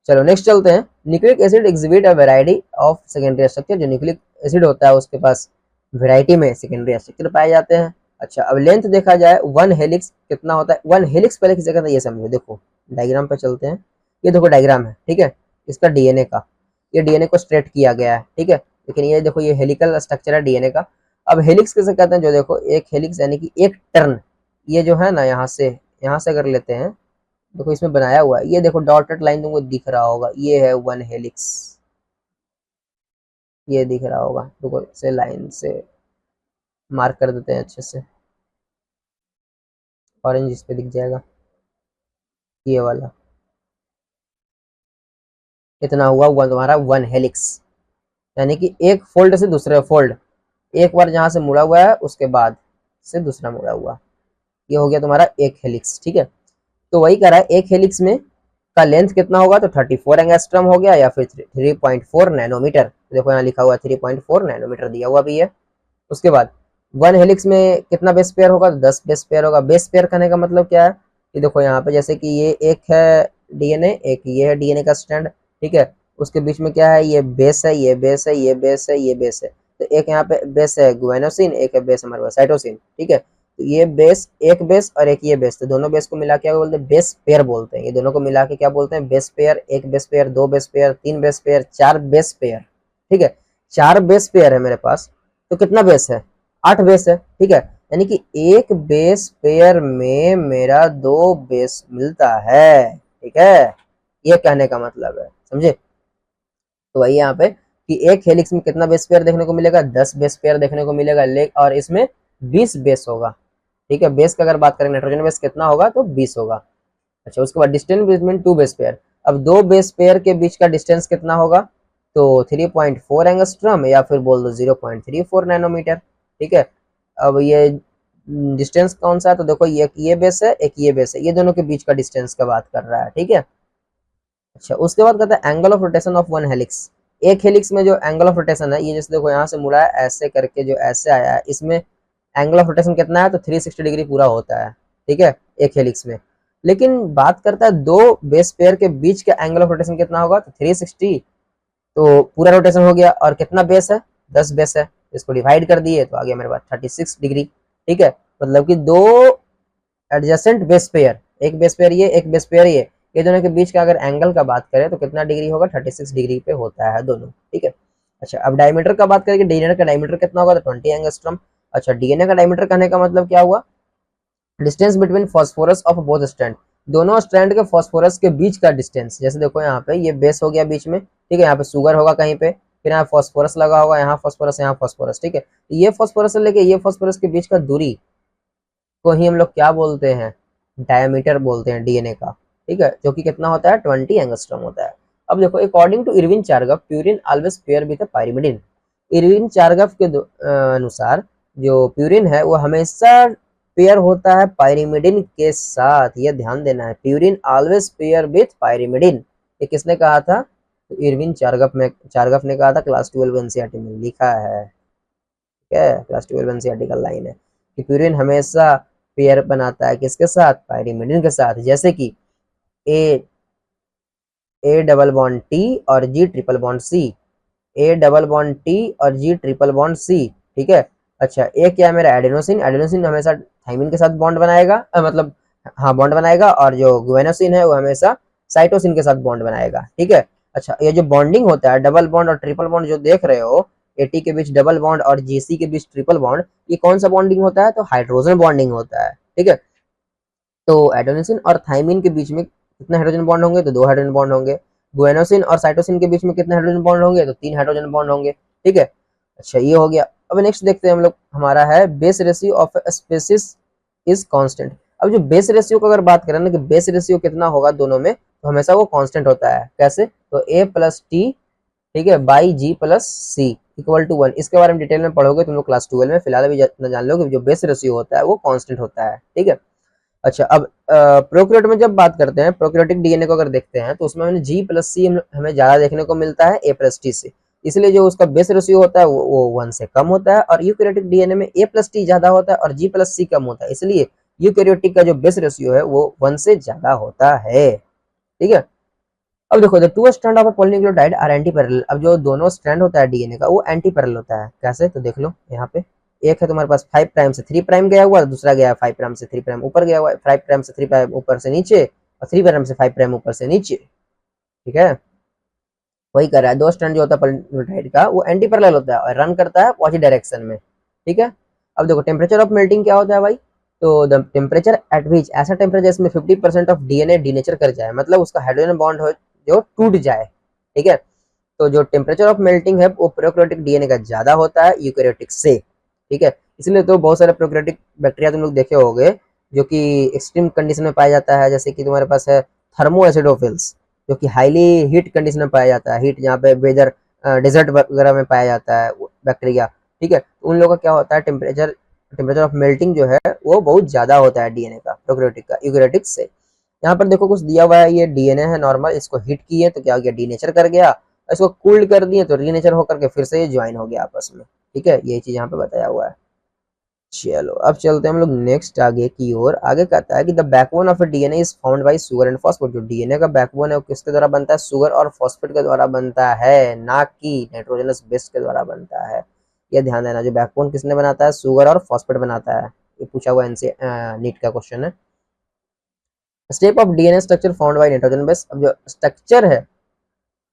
चलो नेक्स्ट चलते हैं। Nucleic acid exhibit a variety of secondary structure, जो न्यूक्लिक एसिड होता है उसके पास वैरायटी में सेकेंडरी स्ट्रक्चर पाए जाते हैं। अच्छा, अब लेंथ देखा जाए, वन हेलिक्स कितना होता है, वन हेलिक्स पहले किसी जगह ये समझो, देखो डायग्राम पे चलते हैं, ये देखो डायग्राम है, ठीक है, इसका डीएनए का, ये डीएनए को स्ट्रेट किया गया है, ठीक है, लेकिन ये देखो ये हेलिकल स्ट्रक्चर है डीएनए का। अब हेलिक्स किसे कहते हैं, जो देखो एक हेलिक्स यानी कि एक टर्न, ये जो है ना, यहाँ से अगर लेते हैं, देखो इसमें बनाया हुआ है, ये देखो डॉटेड लाइन तुमको दिख रहा होगा, ये है वन हेलिक्स, ये दिख रहा होगा, देखो से लाइन से मार्क कर देते हैं अच्छे से, ऑरेंज इस पे दिख जाएगा, ये वाला, इतना हुआ तुम्हारा वन हेलिक्स, यानी कि एक फोल्ड से दूसरे फोल्ड, एक बार जहां से मुड़ा हुआ है उसके बाद से दूसरा मुड़ा हुआ, ये हो गया तुम्हारा एक हेलिक्स। ठीक है, तो वही कह रहा है एक हेलिक्स में का लेंथ कितना होगा, तो 34 एंगस्ट्रम हो गया या फिर 3.4 नैनोमीटर, देखो यहाँ लिखा हुआ 3.4 नैनोमीटर दिया हुआ भी है। उसके बाद वन हेलिक्स में कितना बेस पेयर होगा, तो 10 बेस पेयर होगा। बेस पेयर करने का मतलब क्या है, कि देखो यहाँ पे जैसे कि ये एक है डीएनए, एक ये है डीएनए का स्टैंड, ठीक है, उसके बीच में क्या है, ये बेस है, ये बेस है, ये बेस है, ये बेस है, तो एक यहाँ पे बेस है गुआनोसिन, एक है बेस हमारे पास साइटोसिन। ठीक है, तो ये बेस, एक बेस और एक ये बेस, तो दोनों बेस को मिला के क्या बोलते हैं, बेस पेयर बोलते हैं, ये दोनों को मिला के क्या बोलते हैं, बेस पेयर। एक बेस पेयर, दो बेस पेयर, तीन बेस पेयर, चार बेस पेयर। ठीक है, चार बेस पेयर है मेरे पास, तो कितना बेस है, 8 बेस है। ठीक है, यानी कि एक बेस पेयर में मेरा 2 बेस मिलता है। ठीक है, ये कहने का मतलब है, समझे। तो वही यहाँ पे कि एक हेलिक्स में कितना बेस पेयर देखने को मिलेगा, 10 बेस पेयर देखने को मिलेगा, और इसमें 20 बेस होगा। ठीक है, बेस का अगर बात करें, नाइट्रोजन बेस कितना होगा, तो 20 होगा। अच्छा, उसके बाद डिस्टेंस बिटवीन 2 बेस पेयर, अब 2 बेस पेयर के बीच का डिस्टेंस कितना होगा, तो 3.4 एंगस्ट्रम या फिर बोल दो 0.34 नैनोमीटर। ठीक है, अब ये डिस्टेंस कौन सा है, तो देखो ये बेस है, एक ये बेस है, ये दोनों के बीच का डिस्टेंस का बात कर रहा है। ठीक है, अच्छा, उसके बाद कहता है angle of rotation of one helix. एक हेलिक्स में जो एंगल ऑफ रोटेशन है, ये जैसे देखो यहाँ से मुड़ा है ऐसे करके, जो ऐसे आया है, इसमें एंगल ऑफ रोटेशन कितना है, तो 360 डिग्री पूरा होता है। ठीक है, एक हेलिक्स में। लेकिन बात करता है दो बेस पेयर के बीच का एंगल ऑफ रोटेशन कितना होगा, तो 360, तो पूरा रोटेशन हो गया, और कितना बेस है, 10 बेस है, इसको डिवाइड कर दिए तो आ गया मेरे पास 36 डिग्री। ठीक है, मतलब कि दो एडजेसेंट बेस पेयर, एक बेस पेयर ये, एक बेस पेयर ये दोनों के बीच का अगर एंगल का बात करें तो कितना डिग्री होगा, 36 डिग्री पे होता है दोनों। ठीक है, अच्छा, अब डायमीटर का बात करेंगे, डीएनए का डायमीटर कितना होगा, तो 20 एंगस्ट्रम। अच्छा, डीएनए का डायमीटर कहने का मतलब क्या हुआ, distance between phosphorus of both strand, दोनों स्ट्रैंड के फॉस्फोरस के बीच का डिस्टेंस। जैसे देखो यहाँ पे ये बेस हो गया बीच में, ठीक है, यहाँ पे शुगर होगा कहीं पे, फिर यहाँ फॉस्फोरस लगा होगा, यहाँ फॉस्फोरस, यहाँ फॉस्फोरस, ठीक है। ये फॉस्फोरस से लेके ये फॉस्फोरस के बीच का दूरी को ही हम लोग क्या बोलते हैं, डायमीटर बोलते हैं डीएनए का, ठीक है, जो कि कितना होता है 20 एंगस्ट्रॉम होता है। अब देखो, according to Erwin Chargaff, purine always pair with pyrimidine. Erwin Chargaff के अनुसार जो प्यूरिन है वो हमेशा पेयर होता है पाइरिमिडिन के साथ, ये ध्यान देना है, प्यूरिन ऑलवेज पेयर विथ पाइरिमिडिन। ये किसने कहा था, तो इरविन चार्गफ ने कहा था, क्लास 12 एनसीईआरटी में लिखा है, ठीक है, क्लास 12 एनसीईआरटी का लाइन है कि प्यूरिन हमेशा पेयर बनाता है किसके साथ, पाइरिमिडिन के साथ। जैसे कि ए डबल बॉन्ड टी और G triple bond C, A double bond T और जी ट्रिपल बॉन्ड सी, ठीक है। अच्छा, ए क्या है मेरा, एडेनोसिन, एडेनोसिन हमेशा थाइमिन के साथ बॉन्ड बनाएगा, मतलब हाँ बॉन्ड बनाएगा, और जो गुएनोसिन है वो हमेशा साइटोसिन के साथ बॉन्ड बनाएगा, ठीक है। अच्छा, ये जो बॉन्डिंग होता है डबल बॉन्ड और ट्रिपल बॉन्ड जो देख रहे हो, एटी के बीच डबल बॉन्ड और जीसी के बीच ट्रिपल बॉन्ड, ये कौन सा बॉन्डिंग होता है, तो हाइड्रोजन बॉन्डिंग होता है, ठीक है। तो एडेनोसिन और थाइमिन के बीच में कितने हाइड्रोजन बॉन्ड होंगे, तो 2 हाइड्रोजन बॉन्ड होंगे। गुएनोसिन और साइटोसिन के बीच में कितने हाइड्रोजन बॉन्ड होंगे, तो 3 हाइड्रोजन बॉन्ड होंगे, ठीक है। अच्छा, ये हो गया। अब नेक्स्ट देखते हैं हम लोग, हमारा है base ratio of species is constant. अब जो बेस रेशियो की अगर बात करें ना कि बेस रेशियो कितना होगा दोनों में, तो हमेशा वो कांस्टेंट होता है। कैसे, तो ए प्लस टी, ठीक है, by G plus C equal to 1। इसके बारे में डिटेल में पढ़ोगे तुम लोग क्लास 12 में, फिलहाल अभी इतना जान लो कि जो बेस रेशियो होता है वो कांस्टेंट होता है, ठीक है। अच्छा, अब प्रोकैरियोट में जब बात करते हैं, प्रोकैरियोटिक डीएनए को अगर देखते हैं, तो उसमें जी प्लस सी हमें ज्यादा देखने को मिलता है ए प्लस टी से, इसलिए जो उसका बेस रेशियो होता है वो 1 से कम होता है। और यूकैरियोटिक डीएनए में ए प्लस टी ज्यादा होता है और जी प्लस सी कम होता है, इसलिए यूकैरियोटिक का जो बेस रेशियो है वो 1 से ज्यादा होता है, ठीक है। अब देखो, the two strand of a polynucleotide are antiparallel. अब जो दोनों स्ट्रैंड होता है डीएनए का वो एंटी पैरेलल होता है। कैसे, तो देख लो यहाँ पे, एक है तुम्हारे पास 5 प्राइम से 3 प्राइम गया हुआ, दूसरा गया 5 प्राइम से 3 प्राइम ऊपर गया हुआ है, 5 प्राइम से 3 प्राइम ऊपर से नीचे, और 3 प्राइम से 5 प्राइम ऊपर से नीचे, ठीक है। वही कर रहा है, दो स्ट्रैंड जो होता है पॉलीन्यूक्लियोटाइड का वो एंटी पैरेलल होता है और रन करता है पॉजिटिव डायरेक्शन में, ठीक है। अब देखो, टेम्परेचर ऑफ मेल्टिंग क्या होता है भाई, तो द टेम्परेचर एट विच, ऐसा टेम्परेचर जिसमें 50% ऑफ डीएनए डीनेचर कर जाए, मतलब उसका हाइड्रोजन बॉन्ड हो जो टूट जाए, ठीक है। तो जो टेम्परेचर ऑफ मेल्टिंग है वो प्रोकैरियोटिक डीएनए का ज्यादा होता है यूकैरियोटिक से, ठीक है। इसलिए तो बहुत सारे प्रोकैरियोटिक बैक्टीरिया तुम लोग देखे होंगे जो कि एक्सट्रीम कंडीशन में पाया जाता है, जैसे कि तुम्हारे पास है थर्मो एसिडोफिल्स, जो कि हाईली हीट कंडीशन में पाया जाता है, हीट जहाँ पे वेदर डेजर्ट वगैरह में पाया जाता है बैक्टीरिया, ठीक है। तो उन लोगों का क्या होता है, टेम्परेचर ऑफ मेल्टिंग जो है वो बहुत ज्यादा होता है डीएनए का, प्रोकैरियोटिक का यूकैरियोटिक से। यहाँ पर देखो कुछ दिया हुआ है, ये डीएनए है नॉर्मल, इसको हीट किए तो क्या हो गया, डीनेचर कर गया, इसको कूल्ड कर दिए तो रीनेचर होकर के फिर से ये ज्वाइन हो गया आपस में, ठीक है। यही चीज यहाँ पे बताया हुआ है। चलो अब चलते हैं हम लोग नेक्स्ट आगे की ओर। आगे कहता है कि the backbone of DNA is found by sugar and phosphate. जो डीएनए का बैकबोन है वो किसके द्वारा बनता है, शुगर और फॉस्फेट के द्वारा बनता है, ना कि नाइट्रोजनस बेस के द्वारा बनता है। ये ध्यान देना, जो बैकबोन किसने बनाता है, शुगर और फॉस्फेट बनाता है। ये पूछा हुआ इनसे नीट का क्वेश्चन है। Step of DNA structure found by nitrogen base. अब जो स्ट्रक्चर है,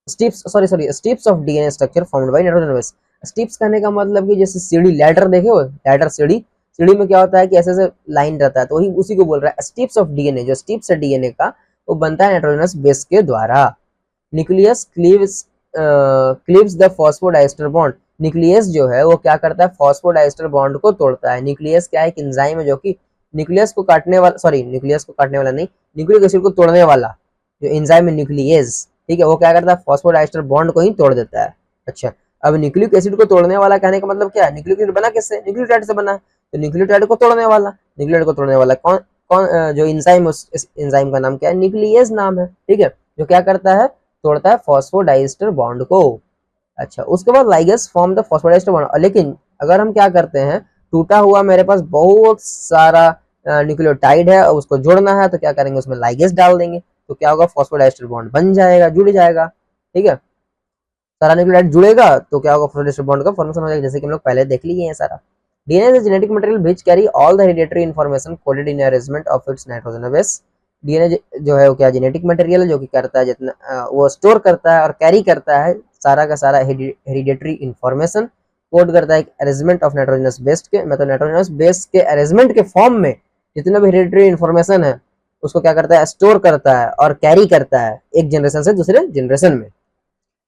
steps of DNA structure found by nitrogen base. Steps कहने का मतलब कि जैसे सीढ़ी, लैडर देखे हो, लैडर सीढ़ी, सीढ़ी में क्या होता है कि ऐसे ऐसे लाइन रहता है, तो वही उसी को बोल रहा है स्टेप्स ऑफ डीएनए। जो स्टेप्स है डीएनए का वो बनता है नाइट्रोजनस बेस के द्वारा। Nucleus cleaves the phosphodiester bond. Nucleus जो है वो क्या करता है, फॉस्फोडाइस्टर बॉन्ड को तोड़ता है। न्यूक्लियस क्या है, एक एंजाइम है जो कि न्यूक्लियस को काटने वाला, सॉरी न्यूक्लियस को काटने वाला नहीं, न्यूक्लिक एसिड को तोड़ने वाला जो एंजाइम है न्यूक्लियस, ठीक है, वो क्या करता है, फॉस्फोडाइस्टर बॉन्ड को ही तोड़ देता है। अच्छा, अब न्यूक्लिक एसिड को तोड़ने वाला कहने का मतलब क्या है, न्यूक्लिक एसिड बना किससे, न्यूक्लियोटाइड से बना है, तो न्यूक्लियोटाइड को तोड़ने वाला, न्यूक्लियोटाइड को तोड़ने वाला कौन कौन जो एंजाइम, उस एंजाइम का नाम क्या है, न्यूक्लियस नाम है, ठीक है, जो क्या करता है, तोड़ता है फॉस्फोडाइस्टर बॉन्ड को। अच्छा, उसके बाद ligase form the phosphodiester bond. लेकिन अगर हम क्या करते हैं, टूटा हुआ मेरे पास बहुत सारा न्यूक्लियोटाइड है और उसको जोड़ना है, तो क्या करेंगे, उसमें लाइगेस डाल देंगे, तो क्या होगा, फॉस्फोडाइस्टर बॉन्ड बन जाएगा, जुड़ जाएगा, ठीक है। सारा न्यूक्लियोटाइड जुड़ेगा तो क्या होगा, फॉस्फोडाइस्टर बॉन्ड का फॉर्मेशन हो जाएगा, जैसे कि हम लोग पहले देख लिए हैं सारा। DNA is genetic material which carry all the hereditary information coded in arrangement of its nitrogen base. DNA जो है वो क्या, जेनेटिक मटेरियल है जो कि करता है जितना वो स्टोर करता है और कैरी करता है सारा का सारा हेरिडिटरी इंफॉर्मेशन कोड करता है एक अरेंजमेंट ऑफ नाइट्रोजनस बेस के, मतलब नाइट्रोजनस बेस के अरेंजमेंट के फॉर्म में जितना भी हेरिडिटरी इन्फॉर्मेशन है उसको क्या करता है, स्टोर करता है और कैरी करता है एक जनरेशन से दूसरे जनरेशन में।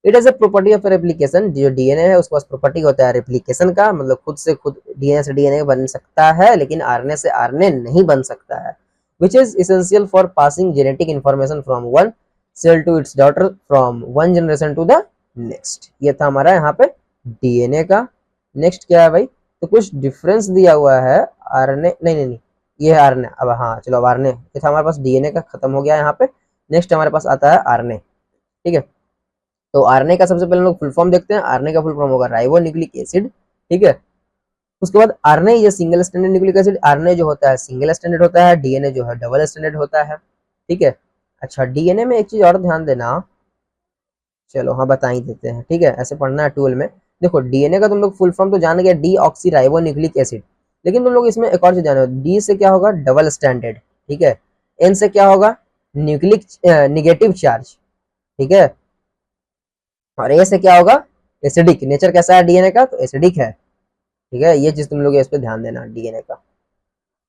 It is a property of replication, जो डीएनए है उसके पास प्रॉपर्टी होता है रेप्लिकेशन का, मतलब खुद से खुद डीएनए से डीएनए बन सकता है लेकिन आरएनए से आरएनए नहीं बन सकता है, which is essential for passing genetic information from one cell to its daughter from one generation to the next। ये था हमारा यहाँ पे डीएनए का। नेक्स्ट क्या है भाई, तो कुछ डिफरेंस दिया हुआ है आरएनए, नहीं ये है आरएनए। अब हाँ चलो, अब आरएनए, ये था हमारे पास डीएनए का, खत्म हो गया यहाँ पे। नेक्स्ट हमारे पास आता है आरएनए, ठीक है। तो आरएनए का सबसे पहले हम लोग फुल फॉर्म देखते हैं। आरएनए का फुल फॉर्म होगा राइबो न्यूक्लिक एसिड, ठीक है। उसके बाद आरएनए ये single standard nucleic acid, RNA जो होता है सिंगल स्टैंडर्ड होता है, डीएनए जो है डबल स्टैंडर्ड होता है, ठीक है। अच्छा, डीएनए में एक चीज और ध्यान देना, चलो हाँ बता ही देते हैं, ठीक है, ऐसे पढ़ना है 12 में। देखो डीएनए का तुम लोग फुल फॉर्म तो जान गए, D oxy ribo nucleic acid, लेकिन तुम लोग इसमें एक और चीज जानो, डी से क्या होगा, डबल स्टैंडर्ड, ठीक है। एन से क्या होगा, न्यूक्लिक निगेटिव चार्ज, ठीक है। और ए से क्या होगा, एसिडिक, नेचर कैसा है डीएनए का, तो एसिडिक है, ठीक है। ये चीज तुम लोग इस पे ध्यान देना डीएनए का।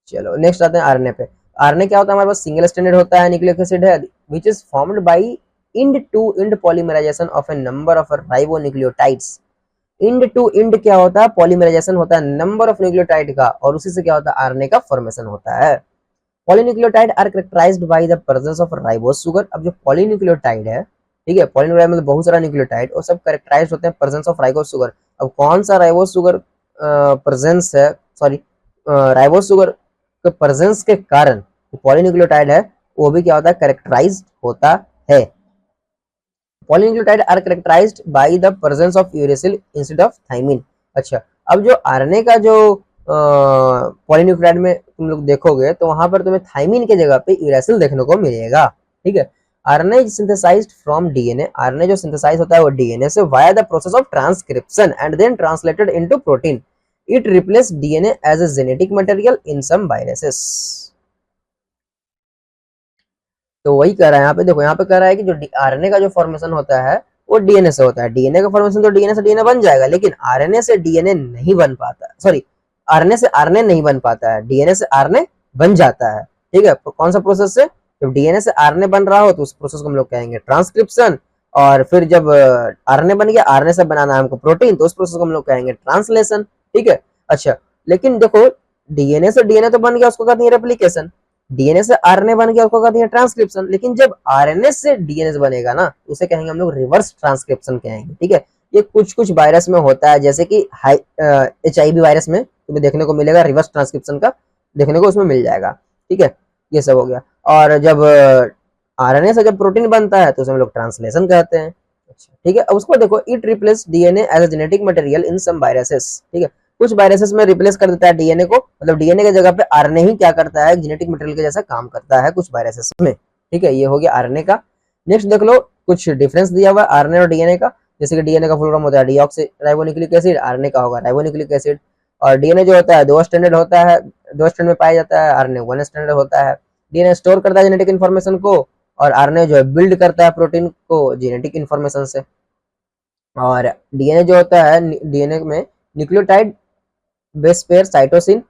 चलो नेक्स्ट आते हैं आरएनए पे। आरएनए क्या होता है, हमारे पास सिंगल स्टैंडर्ड होता है न्यूक्लिक एसिड है, which is formed by end to end polymerisation of a number of ribonucleotides. End to end क्या होता है, पॉलीमराइजेशन होता है नंबर ऑफ न्यूक्लियोटाइड का, और उसी से क्या होता है, आरएनए का फॉर्मेशन होता है। Polynucleotide are characterised by the presence of ribose sugar. अब जो पॉलीन्यूक्लियोटाइड है, ठीक है, पॉलीन्यूक्लियोटाइड मतलब बहुत सारा न्यूक्लियोटाइड, और सब कैरेक्टराइज्ड होते हैं प्रेजेंस ऑफ राइबोस शुगर। अब कौन सा राइबोस शुगर प्रेजेंस है, सॉरी राइबोस शुगर के प्रेजेंस के कारण पॉलीन्यूक्लियोटाइड है वो भी क्या होता है, कैरेक्टराइज्ड होता है। Polynucleotide are characterised by the presence of uracil instead of thymine. अच्छा, अब जो आरएनए का जो पॉलीन्यूक्लियोटाइड में तुम लोग देखोगे तो वहां पर तुम्हें थाइमिन के जगह पे यूरेसिल देखने को मिलेगा, ठीक है। RNA is synthesised from DNA, RNA जो सिंथेसाइज होता है वो डीएनए से via the process of transcription and then translated into protein. It replace DNA as a genetic material in some viruses. तो वही कह रहा है यहाँ पे, देखो यहाँ पे कह रहा है कि जो आरएनए का जो फॉर्मेशन होता है वो डीएनए से होता है। डीएनए का फॉर्मेशन तो डीएनए से डीएनए बन जाएगा, लेकिन आरएनए से डीएनए नहीं बन पाता, सॉरी आरएनए से आरएनए नहीं बन पाता है, डीएनए से आरएनए बन जाता है, ठीक है। तो कौन सा प्रोसेस से, जब डीएनए से आरएनए बन रहा हो तो उस प्रोसेस को हम लोग कहेंगे ट्रांसक्रिप्शन, और फिर जब आरएनए बन गया, आरएनए से बनाना है हमको प्रोटीन, तो उस प्रोसेस को हम लोग कहेंगे ट्रांसलेशन, ठीक है। अच्छा, लेकिन देखो डीएनए से डीएनए तो बन गया, उसको कहते हैं रेप्लिकेशन, डीएनए से आरएनए बन गया उसको कहते हैं ट्रांसक्रिप्शन, लेकिन जब आरएनए से डीएनए बनेगा ना उसे कहेंगे हम लोग रिवर्स ट्रांसक्रिप्शन कहेंगे, ठीक है। ये कुछ कुछ वायरस में होता है, जैसे कि HIV वायरस में तुम्हें देखने को मिलेगा रिवर्स ट्रांसक्रिप्शन का, देखने को उसमें मिल जाएगा, ठीक है। ये सब हो गया। और जब आरएनए से जब प्रोटीन बनता है तो उसे हम लोग ट्रांसलेशन कहते हैं, अच्छा ठीक है। अब उसको देखो, it replace DNA as a genetic material in some viruses, ठीक है। कुछ वायरसेस में रिप्लेस कर देता है डीएनए को, मतलब डीएनए की जगह पे आरएनए ही क्या करता है, जेनेटिक मटेरियल के जैसा काम करता है कुछ वायरसेस में, ठीक है। ये हो गया आरएनए का। नेक्स्ट देख लो, कुछ डिफरेंस दिया हुआ है आरएनए और डीएनए का, जैसे कि डीएनए का फुल फॉर्म होता है डीऑक्सी राइबोन्यूक्लिक एसिड, आरएनए का होगा राइबोन्यूक्लिक एसिड। और डीएनए जो होता है 2 स्टैंडर्ड होता है, 2 स्टैंडर्ड में पाया जाता है, आरएनए 1 स्टैंडर्ड होता है। डीएनए स्टोर करता है जेनेटिक इन्फॉर्मेशन को, और आरएनए जो है बिल्ड करता है प्रोटीन को जेनेटिक इन्फॉर्मेशन से। और डीएनए जो होता है, डीएनए में न्यूक्लियोटाइड बेस पेयर साइटोसिन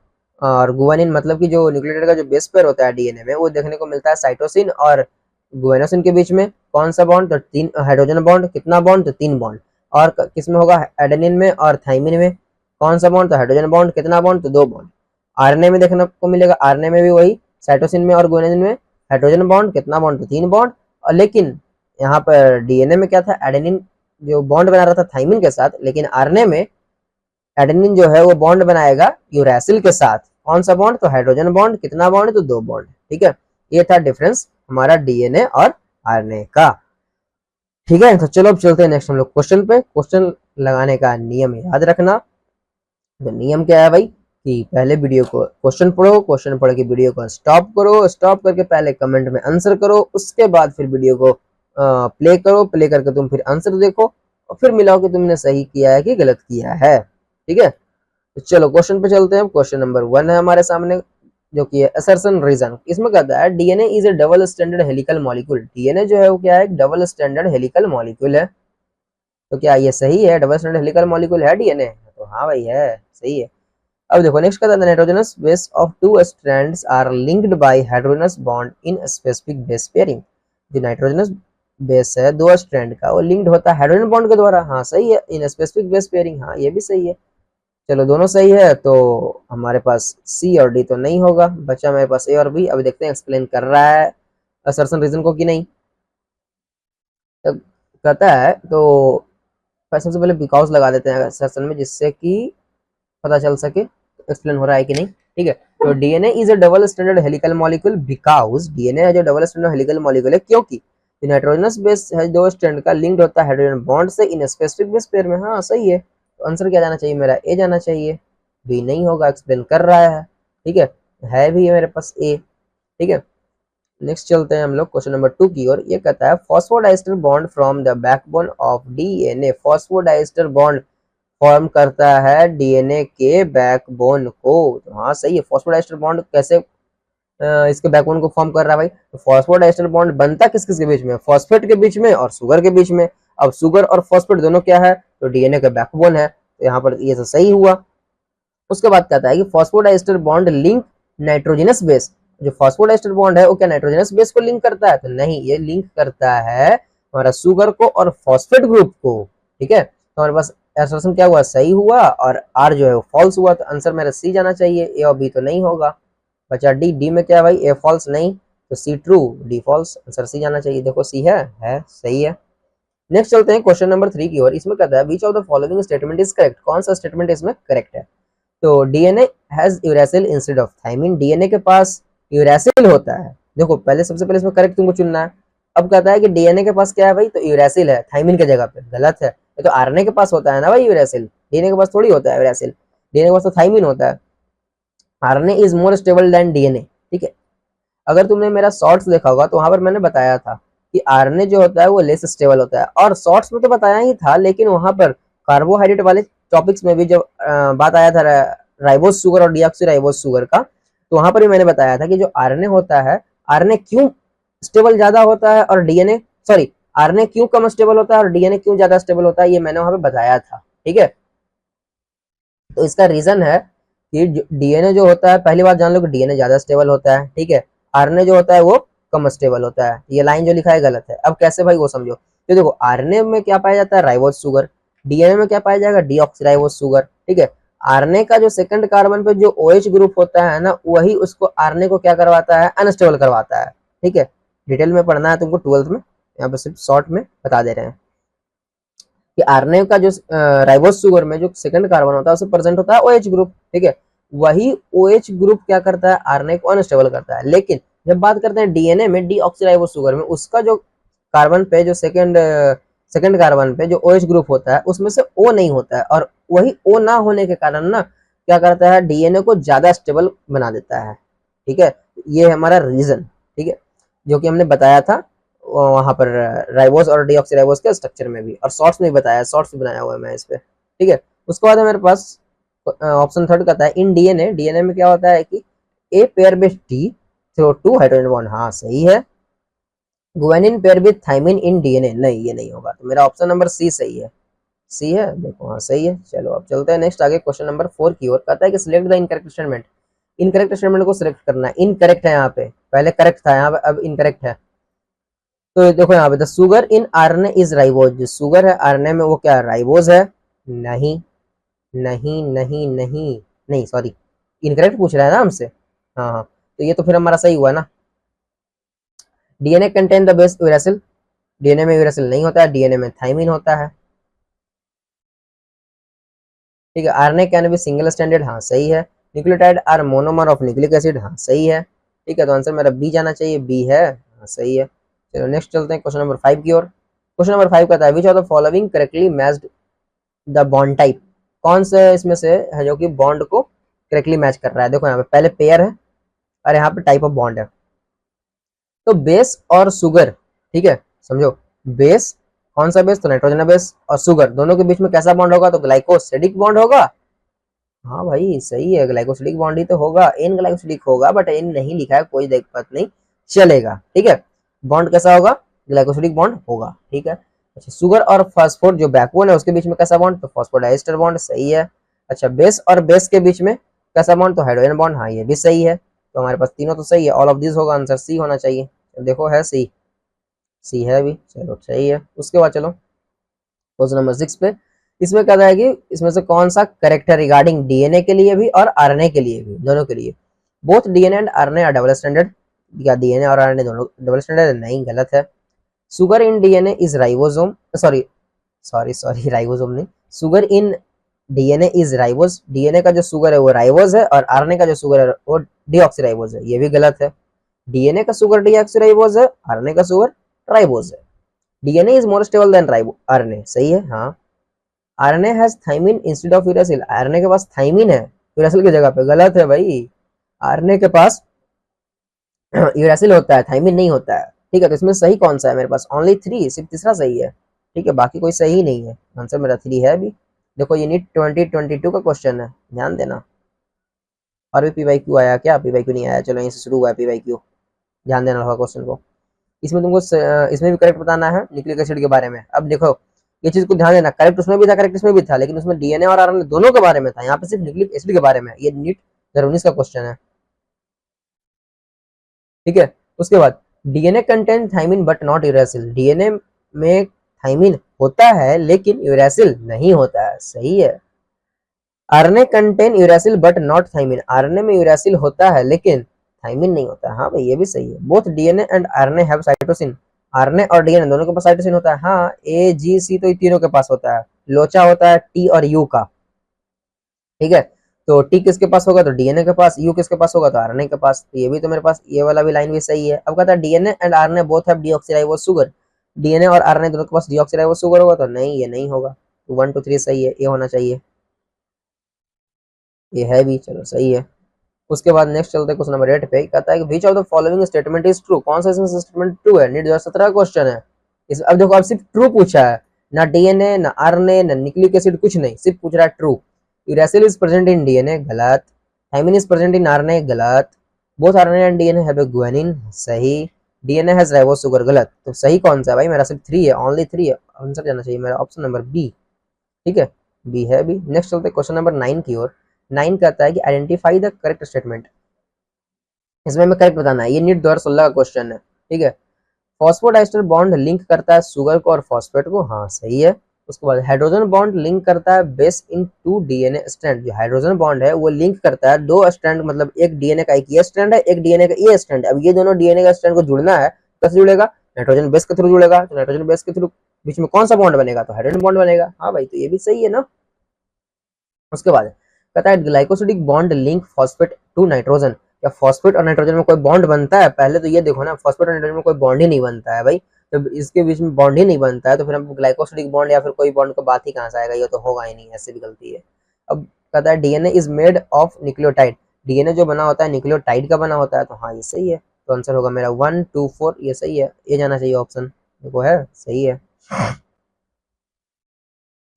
और गुआनिन, मतलब कि जो न्यूक्लियोटाइड का जो बेस पेयर होता है डीएनए में वो देखने को मिलता है साइटोसिन और गुआनोसिन के बीच में। कौन सा बॉन्ड, तो 3 हाइड्रोजन बॉन्ड, कितना बॉन्ड, तो 3 बॉन्ड। और किसमें होगा, एडेनिन में और थाइमिन में। कौन सा बॉन्ड, तो हाइड्रोजन बॉन्ड, कितना बॉन्ड, तो 2 बॉन्ड। आरएनए में देखने को मिलेगा, आरएनए में भी वही साइटोसिन में और गुआनिन में हाइड्रोजन बॉन्ड, कितना बॉन्ड, तो 3 बॉन्ड। और लेकिन यहाँ पर डीएनए में क्या था, एडेनिन जो बॉन्ड बना रहा था थाइमिन के साथ, लेकिन आरएनए में एडेनिन जो है वो बॉन्ड बनाएगा यूरेसिल के साथ। कौन सा बॉन्ड, तो हाइड्रोजन बॉन्ड, कितना बॉन्ड, तो 2 बॉन्ड, ठीक है। ये था डिफरेंस हमारा डीएनए और आरएनए का, ठीक है। तो चलो अब चलते हैं नेक्स्ट हम लोग क्वेश्चन पे। क्वेश्चन लगाने का नियम याद रखना। तो नियम क्या है भाई, कि पहले वीडियो को क्वेश्चन पढ़ो, क्वेश्चन पढ़ के वीडियो को स्टॉप करो, स्टॉप करके पहले कमेंट में आंसर करो, उसके बाद फिर वीडियो को प्ले करो, प्ले करके तुम फिर आंसर देखो और फिर मिलाओ कि तुमने सही किया है कि गलत किया है, ठीक है। तो चलो क्वेश्चन पे चलते हैं। क्वेश्चन नंबर 1 है हमारे सामने, जो कि है असर्शन रीजन। इसमें कहता है DNA is A double standard helical molecule. DNA जो है वो क्या है, एक डबल स्टैंडर्ड हेलिकल मॉलिक्यूल है। तो क्या ये सही है, डबल स्टैंडर्ड हेलिकल मॉलिक्यूल है डीएनए? तो हाँ भाई है, सही है। अब देखो नेक्स्ट कहता है nitrogenous base of two strands are linked by hydrogenous bond in specific base pairing. जो नाइट्रोजनस बेस है दो स्ट्रैंड का, वो लिंक्ड होता है हाइड्रोजन बॉन्ड के द्वारा। हाँ सही है, इन स्पेसिफिक बेस पेयरिंग, हाँ ये भी सही है। चलो दोनों सही है, तो हमारे पास सी और डी तो नहीं होगा, बचा मेरे पास ए और बी। अभी देखते हैं एक्सप्लेन कर रहा है असर्शन रीजन को कि नहीं। तो कहता है तो सबसे पहले बिकॉज लगा देते हैं असर्शन में, जिससे कि पता चल सके एक्सप्लेन हो रहा है कि नहीं। ठीक है, तो DNA is a double standard helical molecule because DNA है जो डबल स्टैंडर्ड हेलिकल मॉलिक्यूल है, क्योंकि नाइट्रोजनस बेस है दो स्ट्रैंड का लिंक्ड होता है हाइड्रोजन बॉन्ड से इन स्पेसिफिक बेस पेयर में। हाँ सही है, तो आंसर क्या जाना चाहिए मेरा, ए जाना चाहिए, बी नहीं होगा, एक्सप्लेन कर रहा है। ठीक है भी है मेरे पास ए। ठीक है, नेक्स्ट चलते हैं हम लोग क्वेश्चन नंबर 2 की ओर। ये कहता है phosphodiester bond from the backbone of DNA. Phosphodiester bond form करता है डीएनए के बैकबोन को। तो हाँ सही है, फॉस्फोडाइस्टर बॉन्ड कैसे इसके बैकबोन को फॉर्म कर रहा है भाई। तो फॉस्फोडाइस्टर बॉन्ड बनता किस किस के बीच में, फॉस्फेट के बीच में और शुगर के बीच में। अब शुगर और फॉस्फेट दोनों क्या है, तो डीएनए का बैकबोन है, तो यहाँ पर ये तो सही हुआ। उसके बाद कहता है कि phosphodiester bond link nitrogenous base. जो फॉस्फोडाइस्टर बॉन्ड है वो क्या नाइट्रोजनस बेस को लिंक करता है, तो नहीं, ये लिंक करता है हमारा शुगर को और फॉस्फेट ग्रुप को। ठीक है, तो हमारे पास असर्शन क्या हुआ, सही हुआ, और आर जो है वो फॉल्स हुआ, तो आंसर मेरा सी जाना चाहिए, ए और बी तो नहीं होगा। बचा डी, डी में क्या है भाई, ए फॉल्स नहीं, तो C true, D false, answer C जाना चाहिए। देखो सी है सही है। नेक्स्ट चलते हैं क्वेश्चन नंबर 3 की ओर। इसमें कहता है which of the following statement is correct. कौन सा स्टेटमेंट इसमें करेक्ट है। तो DNA has uracil instead of thymine. DNA के पास यूरेसिल होता है। देखो पहले सबसे पहले इसमें करेक्ट तुमको चुनना है। अब कहता है कि डीएनए के पास क्या है भाई, तो यूरेसिल है थाइमिन की जगह पे, गलत है। ये तो आरएनए के पास होता है ना भाई यूरेसिल, डीएनए के पास थोड़ी होता है यूरेसिल, डीएनए के पास तो थाइमिन होता है। RNA is more stable then DNA. ठीक है, अगर तुमने मेरा शॉर्ट्स देखा होगा तो वहां पर मैंने बताया था कि आरएनए जो होता है वो लेस स्टेबल होता है, और शॉर्ट्स में तो बताया ही था, लेकिन वहां पर कार्बोहाइड्रेट वाले टॉपिक्स में भी जब बात आया था राइबोस शुगर और डीऑक्सी राइबोस शुगर का, तो वहां पर भी मैंने बताया था कि जो आरएनए होता है, आरएनए क्यों स्टेबल ज्यादा होता है और डीएनए सॉरी आरएनए क्यों कम स्टेबल होता है और डीएनए क्यों ज्यादा स्टेबल होता है, ये मैंने वहां पे बताया था। ठीक है, तो इसका रीजन है कि डीएनए जो होता है, पहली बात जान लो कि डीएनए ज्यादा स्टेबल होता है। ठीक है, आरएनए जो होता है वो कम स्टेबल होता है। ये लाइन जो लिखा है गलत है। अब कैसे भाई वो समझो, तो देखो आरएनए में क्या पाया जाता है, राइबोस शुगर, डीएनए में क्या पाया जाएगा, डीऑक्सीराइबोस शुगर। ठीक है, आरएनए का जो सेकंड कार्बन पे जो ओएच ग्रुप होता है ना, वही उसको आरएनए को क्या करवाता है, अनस्टेबल करवाता है। ठीक है, डिटेल में पढ़ना है तुमको 12th में, यहाँ पे सिर्फ शॉर्ट में बता दे रहे हैं कि आरएनए का जो राइबोस शुगर में जो सेकंड कार्बन होता है उससे प्रेजेंट होता है ओएच ग्रुप। ठीक है, वही ओएच ग्रुप क्या करता है, आरएनए को अनस्टेबल करता है। लेकिन जब बात करते हैं डीएनए में, डीऑक्सीराइबोस शुगर में, उसका जो कार्बन पे जो सेकंड कार्बन पे जो ओएच ग्रुप होता है उसमें से ओ नहीं होता है, और वही ओ ना होने के कारण ना क्या करता है, डीएनए को ज्यादा स्टेबल बना देता है। ठीक है, ये है हमारा रीजन। ठीक है, जो कि हमने बताया था वहां पर राइबोस और डीऑक्सीराइबोस के स्ट्रक्चर में भी, और शॉर्ट्स में भी बताया, शॉर्ट्स भी बनाया हुआ है मैं इस पे। ठीक है, उसके बाद है मेरे पास ऑप्शन थर्ड कहता है इन डीएनए, डीएनए में क्या होता है कि A pair with T through two hydrogen bond. हाँ सही है। Guanine pair with thymine in DNA, नहीं ये नहीं होगा, तो मेरा ऑप्शन नंबर सी सही है। सी है, देखो हाँ सही है। चलो अब चलते हैं नेक्स्ट आगे क्वेश्चन नंबर 4 की ओर। कहता है कि select the incorrect statement. Incorrect statement को सिलेक्ट करना है। इनकरेक्ट है यहाँ पे, पहले करेक्ट था, यहाँ पे अब इनकरेक्ट है। तो देखो यहाँ पे the sugar in RNA is ribose. जो शुगर है आरएनए में वो क्या राइबोज है, नहीं नहीं नहीं नहीं नहीं सॉरी, इनकरेक्ट पूछ रहा है ना हमसे। हाँ हाँ, तो ये तो फिर हमारा सही हुआ ना। DNA contain the base uracil. DNA में यूरेसिल नहीं होता है, डीएनए में थाइमिन होता है। ठीक है, RNA can be single stranded, हाँ सही है। Nucleotide are monomer of nucleic acid, हाँ सही है। ठीक है, तो आंसर मेरा बी जाना चाहिए, बी है, हाँ सही है। चलो नेक्स्ट चलते हैं क्वेश्चन नंबर 5 की ओर। क्वेश्चन नंबर 5 कहता है which of the following correctly matched the bond type. कौन से इसमें से है जो कि बॉन्ड को करेक्टली मैच कर रहा है। देखो यहाँ पे पहले पेयर है और यहाँ पे टाइप ऑफ बॉन्ड है। तो बेस और शुगर, ठीक है समझो, बेस कौन सा बेस, तो नाइट्रोजन बेस, और शुगर दोनों के बीच में कैसा बॉन्ड होगा, तो ग्लाइकोसिडिक बॉन्ड होगा। हाँ भाई सही है, ग्लाइकोसिडिक बॉन्ड ही तो होगा, एन ग्लाइकोसिडिक होगा, बट एन नहीं लिखा है, कोई दिक्कत नहीं, चलेगा। ठीक है, बॉन्ड कैसा होगा, ग्लाइकोसिडिक बॉन्ड होगा। ठीक है, अच्छा शुगर और फास्फोर जो बैकबोन है उसके बीच में कैसा बॉन्ड, तो फॉस्फोडाइस्टर बॉन्ड, सही है। अच्छा, बेस और बेस के बीच में कैसा बॉन्ड, तो हाइड्रोजन बॉन्ड, हाँ ये भी सही है। तो हमारे पास तीनों तो सही है, ऑल ऑफ दिस होगा, आंसर सी होना चाहिए। देखो है सी, सी है भी, चलो सही है। उसके बाद चलो क्वेश्चन नंबर 6 पे, इसमें क्या था कि इसमें से कौन सा करेक्ट है रिगार्डिंग डीएनए के लिए भी और आरएनए के लिए भी, दोनों के लिए। Both DNA and RNA are double standard, या डीएनए और आरएनए दोनों डबल स्टैंडर्ड, नहीं गलत है। Sugar in DNA is ribosome, sorry sorry sorry ribosome नहीं, sugar in DNA is ribose, DNA का जो सुगर है वो राइबोस है और आरएनए का जो सुगर है वो डीऑक्सीराइबोस है, ये भी गलत है। डीएनए का सुगर डीऑक्सीराइबोस है, आरएनए का सुगर राइबोस है। DNA is more stable then ribo RNA, सही है हाँ। RNA has thymine instead of uracil, RNA के पास थाइमिन है यूरासिल की जगह पे, गलत है भाई। आरएनए के पास यूरासिल होता है, थाइमिन नहीं होता है। ठीक है, तो इसमें सही कौन सा है मेरे पास, ओनली 3, सिर्फ तीसरा सही है। ठीक है, बाकी कोई सही नहीं है, आंसर मेरा 3 है अभी। देखो ये नीट 2022 का क्वेश्चन है, ध्यान देना। और भी पीवाईक्यू आया क्या, पीवाईक्यू नहीं आया, चलो यहीं से शुरू हुआ है पीवाईक्यू, ध्यान देना होगा क्वेश्चन को। इसमें तुमको इसमें भी करेक्ट बताना है न्यूक्लिक एसिड के बारे में। अब देखो ये चीज को ध्यान देना, करेक्ट उसमें भी था, करेक्ट इसमें भी था, लेकिन उसमें डीएनए और आरएनए दोनों के बारे में था, यहाँ पे सिर्फ न्यूक्लिक एसिड के बारे में। ये नीट 2019 का क्वेश्चन है। ठीक है, उसके बाद DNA contain thymine but not uracil, DNA में थाइमिन होता है लेकिन यूरासिल नहीं होता है, सही है। RNA contain uracil but not thymine, RNA में यूरासिल होता है लेकिन थाइमिन नहीं होता है, हाँ भाई ये भी सही है। Both DNA and RNA have cytosine, RNA और डीएनए दोनों के पास साइटोसिन होता है, हाँ ए जी सी तो तीनों के पास होता है, लोचा होता है टी और यू का। ठीक है, तो टी किसके पास होगा, तो डीएनए के पास, यू किसके पास होगा, तो आरएनए के पास। तो ये भी तो मेरे पास, ये वाला भी लाइन भी सही है। अब कहता है DNA and RNA both have deoxyribose sugar, DNA और आरएनए दोनों के पास डीऑक्सीराइबोस शुगर होगा, तो नहीं ये नहीं होगा। तो 1 2 3 सही है, ये होना चाहिए, ये है भी, चलो सही है। उसके बाद नेक्स्ट चलते हैं क्वेश्चन नंबर 8 पे, कहता है कि which of the following statement is true, कौन सा इसमें स्टेटमेंट ट्रू है, नीट 2017 क्वेश्चन है। इस अब देखो, अब सिर्फ ट्रू पूछा है, ना डीएनए ना आरएनए ना न्यूक्लिक एसिड, कुछ नहीं, सिर्फ पूछ रहा है true. Uracil is present in DNA, गलत। Thymine is present in RNA, गलत। Both RNA and DNA have a guanine, सही। डीएनए हैज राइबोस शुगर, गलत। तो सही कौन सा है भाई, मेरा सिर्फ 3 है, ओनली 3 है, आंसर जाना चाहिए मेरा ऑप्शन नंबर बी। ठीक है, बी है बी। नेक्स्ट चलते हैं क्वेश्चन नंबर 9 की ओर। 9 कहता है कि आइडेंटिफाई द करेक्ट स्टेटमेंट, इसमें हमें करेक्ट बताना है, ये नीट 2016 का क्वेश्चन है। ठीक है, फॉस्फोडाइस्टर बॉन्ड लिंक करता है शुगर को और फॉस्फेट को, हाँ सही है। उसके बाद हाइड्रोजन बॉन्ड लिंक करता है बेस इन 2 डीएनए स्ट्रैंड, जो हाइड्रोजन बॉन्ड है वो लिंक करता है 2 स्ट्रैंड, मतलब एक डीएनए का एक ये स्ट्रैंड है, एक डीएनए का ये स्ट्रैंड है। अब ये दोनों डीएनए का स्ट्रैंड को जुड़ना है, कैसे जुड़ेगा, नाइट्रोजन बेस के थ्रू जुड़ेगा, तो नाइट्रोजन बेस के थ्रू बीच में कौन सा बॉन्ड बनेगा, तो हाइड्रोजन बॉन्ड बनेगा, हाँ भाई तो ये भी सही है ना। उसके बाद कहता है glycosidic bond link phosphate to nitrogen, या फॉस्फेट और नाइट्रोजन में कोई बॉन्ड बनता है, पहले तो ये देखो ना, फॉस्फेट और नाइट्रोजन में कोई बॉन्ड ही नहीं बनता है भाई, तो इसके बीच में बॉन्ड ही नहीं बनता है, तो फिर हम ग्लाइकोसिडिक बॉन्ड या फिर कोई बॉन्ड को बात ही कहाँ से आएगा, ये तो होगा ही नहीं, ऐसे भी गलती है। अब कहता है DNA is made of nucleotide, DNA जो बना होता है न्यूक्लियोटाइड का बना होता है, तो हाँ ये सही है। तो आंसर होगा मेरा 1 2 4, ये सही है, ये जाना चाहिए ऑप्शन, देखो है सही है।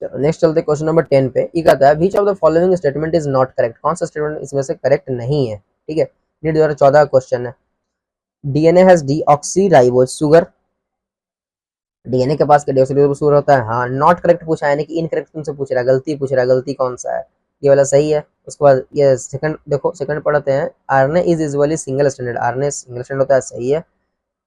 नेक्स्ट चलते क्वेश्चन नंबर 10 पे, ये कहता है which of the following statement is not correct, कौन सा स्टेटमेंट इसमें से करेक्ट नहीं है। ठीक है, नीट 2014 क्वेश्चन है। DNA has deoxyribose sugar, DNA के पास डीऑक्सीराइबोस शुगर होता है, हाँ नॉट करेक्ट पूछा है, यानी कि इनकरेक्ट तुमसे पूछ रहा है, गलती पूछ रहा है, गलती कौन सा है, ये वाला सही है। उसके बाद ये सेकंड देखो, सेकंड पढ़ते हैं, RNA is usually single standard, RNA single stranded होता है, सही है।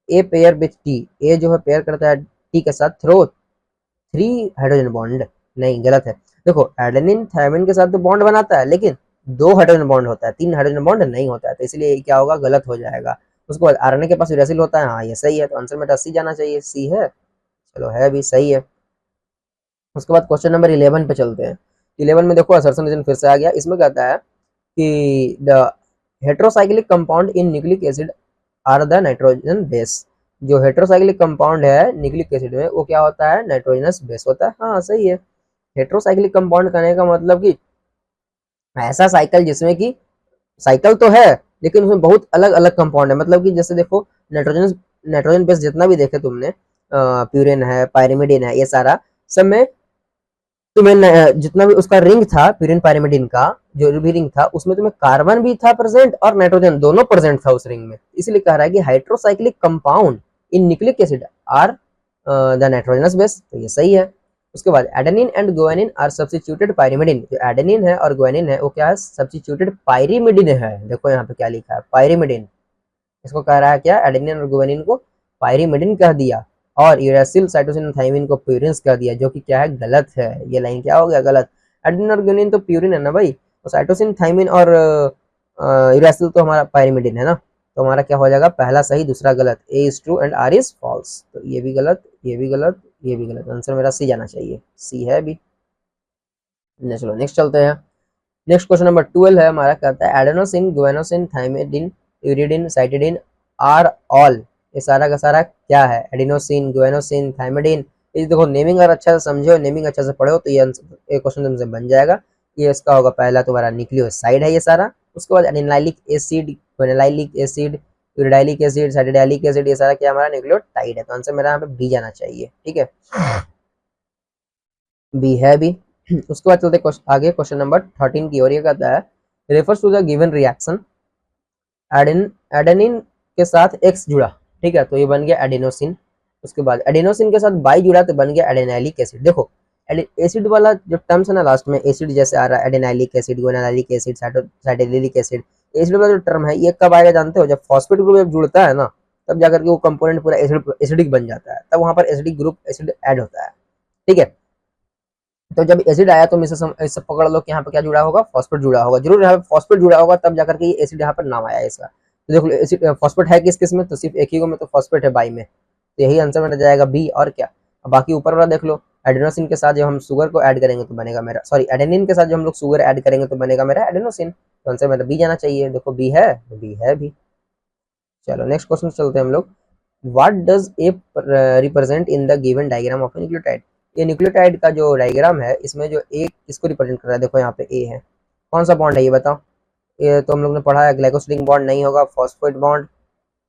ए पेयर विथ टी, ए जो है पेयर करता है टी के साथ थ्रो 3 हाइड्रोजन बॉन्ड, नहीं गलत है। देखो एडेनिन थायमिन के साथ तो बॉन्ड बनाता है, लेकिन 2 हाइड्रोजन बॉन्ड होता है, 3 हाइड्रोजन बॉन्ड नहीं होता है, तो इसलिए क्या होगा, गलत हो जाएगा। उसके बाद आरएनए के पास यूरासिल होता है, हाँ ये सही है, तो आंसर में सी जाना चाहिए, सी है, चलो है भी सही है। उसके बाद क्वेश्चन नंबर 11 पे चलते हैं। 11 में देखो असर्शन रीजन फिर से आ गया, इसमें कहता है कि the heterocyclic compound in nucleic acid are the nitrogen base, जो हेट्रोसाइक्लिक कंपाउंड है न्यूक्लिक एसिड में वो क्या होता है, नाइट्रोजनस बेस होता है, हाँ सही है। हेट्रोसाइक्लिक कंपाउंड कहने का मतलब कि ऐसा साइकिल जिसमें कि साइकिल तो है लेकिन उसमें बहुत अलग अलग कंपाउंड है, मतलब कि जैसे देखो नाइट्रोजन नाइट्रोजन बेस जितना भी देखे तुमने, प्यूरिन है पायरिमिडिन है, ये सारा सब में तुम्हें जितना भी उसका रिंग था प्यूरिन पायरिमिडिन का जो भी रिंग था, उसमें तुम्हें कार्बन भी था प्रेजेंट और नाइट्रोजन दोनों प्रेजेंट था उस रिंग में, इसलिए कह रहा है कि hydrocyclic compound in nucleic acid are the nitrogenous base, तो ये सही है। उसके बाद adenine and guanine are substituted pyrimidine, जो एडेनिन है और गुआनिन है वो क्या है, सब्स्टिट्यूटेड पायरिमिडिन है। देखो यहाँ पे क्या लिखा है, पायरिमिडिन। इसको कह रहा है क्या, एडेनिन और गुआनिन को पायरिमिडिन कह दिया और यूरासिल साइटोसिन और थाइमिन को प्यूरिन्स कह दिया, जो कि क्या है, गलत है। ये लाइन क्या हो गया, गलत। एडेनिन और गुआनिन तो प्यूरिन है ना भाई, तो साइटोसिन थाइमिन और यूरासिल तो हमारा पायरिमिडिन है ना। तो हमारा क्या हो जाएगा, पहला सही दूसरा गलत, A is true and R is false. तो ये भी गलत, ये भी गलत, ये भी गलत, आंसर मेरा सी जाना चाहिए, सी है भी। चलो नेक्स्ट चलते हैं। नेक्स्ट क्वेश्चन नंबर 12 है हमारा, कहता है adenosine guanosine thymidine uridine cytidine are all, ये सारा का सारा क्या है, एडिनोसिन गुआनोसिन थाइमिडिन। ये देखो नेमिंग अगर अच्छा से समझो, नेमिंग अच्छा से पढ़ो तो ये क्वेश्चन तुमसे बन जाएगा। ये इसका होगा पहला तुम्हारा न्यूक्लियोसाइड है ये सारा। उसके बाद adenylic acid, guanylic acid, uridylic acid, cytidylic acid, ये सारा क्या हमारा न्यूक्लियोटाइड है। तो आंसर मेरा यहाँ पे बी जाना चाहिए, ठीक है, बी है बी। उसके बाद चलते आगे क्वेश्चन नंबर 13 की ओर। ये कहता है refers to the given reaction, adenine के साथ एक्स जुड़ा, ठीक है, तो ये बन गया एडेनोसिन। उसके बाद एडेनोसिन के साथ बाई जुड़ा तो बन गया एडेनाइलिक एसिड। देखो एसिड वाला जो टर्म्स है ना लास्ट में, एसिड जैसे आ रहा है, adenylic acid, guanylic acid, cytidylic acid, acid वाला जो टर्म है ये कब आएगा जानते हो, जब फॉस्फेट ग्रुप जब जुड़ता है ना, तब जाकर के वो कंपोनेंट पूरा एसिडिक बन जाता है, तब वहां पर एसिडिक ग्रुप एसिड ऐड होता है, ठीक है। तो जब एसिड आया तो इसे पकड़ लो कि यहाँ पे क्या जुड़ा होगा, फॉस्फेट जुड़ा होगा, जरूर यहाँ पे फॉस्फेट जुड़ा होगा, तब जाकर के ये एसिड यहाँ पर नाम आया इसका। तो देखो एसिड फॉस्फेट है किस किस में, तो सिर्फ एक ही में तो फॉस्फेट है, बाई में, तो यही आंसर में रह जाएगा बी, और क्या। अब बाकी ऊपर वाला देख लो, एडेनोसिन के साथ जब हम शुगर को ऐड करेंगे तो बनेगा मेरा, सॉरी एडेनिन के साथ जब हम लोग शुगर ऐड करेंगे तो बनेगा मेरा एडेनोसिन। तो आंसर मेरा बी जाना चाहिए, देखो बी है, बी है भी। चलो नेक्स्ट क्वेश्चन चलते हैं हम लोग। What does A represent in the given diagram of nucleotide, ये न्यूक्लियोटाइड का जो डायग्राम है इसमें जो ए किसको रिप्रेजेंट कर रहा है, देखो यहाँ पे ए है, कौन सा बॉन्ड है ये बताओ। ये तो हम लोग ने पढ़ा है, ग्लाइकोसिलिक बॉन्ड नहीं होगा, फॉस्फेट बॉन्ड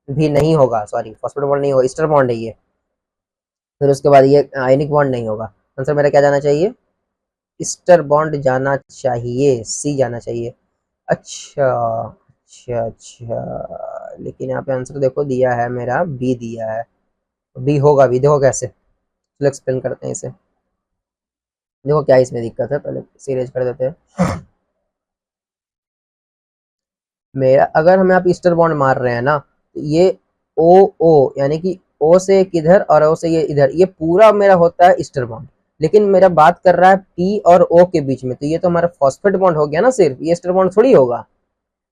भी नहीं होगा, सॉरी फॉस्फेट बॉन्ड नहीं होगा, ईस्टर बॉन्ड है ये। फिर उसके बाद ये आयनिक बॉन्ड नहीं होगा, आंसर मेरा क्या जाना चाहिए, ईस्टर बॉन्ड जाना चाहिए, सी जाना चाहिए। अच्छा अच्छा अच्छा, लेकिन यहाँ पे आंसर देखो दिया है मेरा बी दिया है, बी होगा भी, देखो कैसे, चलो एक्सप्लेन करते हैं इसे। देखो क्या इसमें दिक्कत है, पहले सीरीज कर देते हैं। मेरा अगर हम यहाँ पे ईस्टर बॉन्ड मार रहे हैं ना, तो ये ओ ओ यानी कि ओ से एक इधर और ओ से ये इधर, ये पूरा मेरा होता है ईस्टर बॉन्ड। लेकिन मेरा बात कर रहा है पी और ओ के बीच में, तो ये तो हमारा फॉस्फेट बॉन्ड हो गया ना, सिर्फ ये ईस्टर बॉन्ड थोड़ी होगा।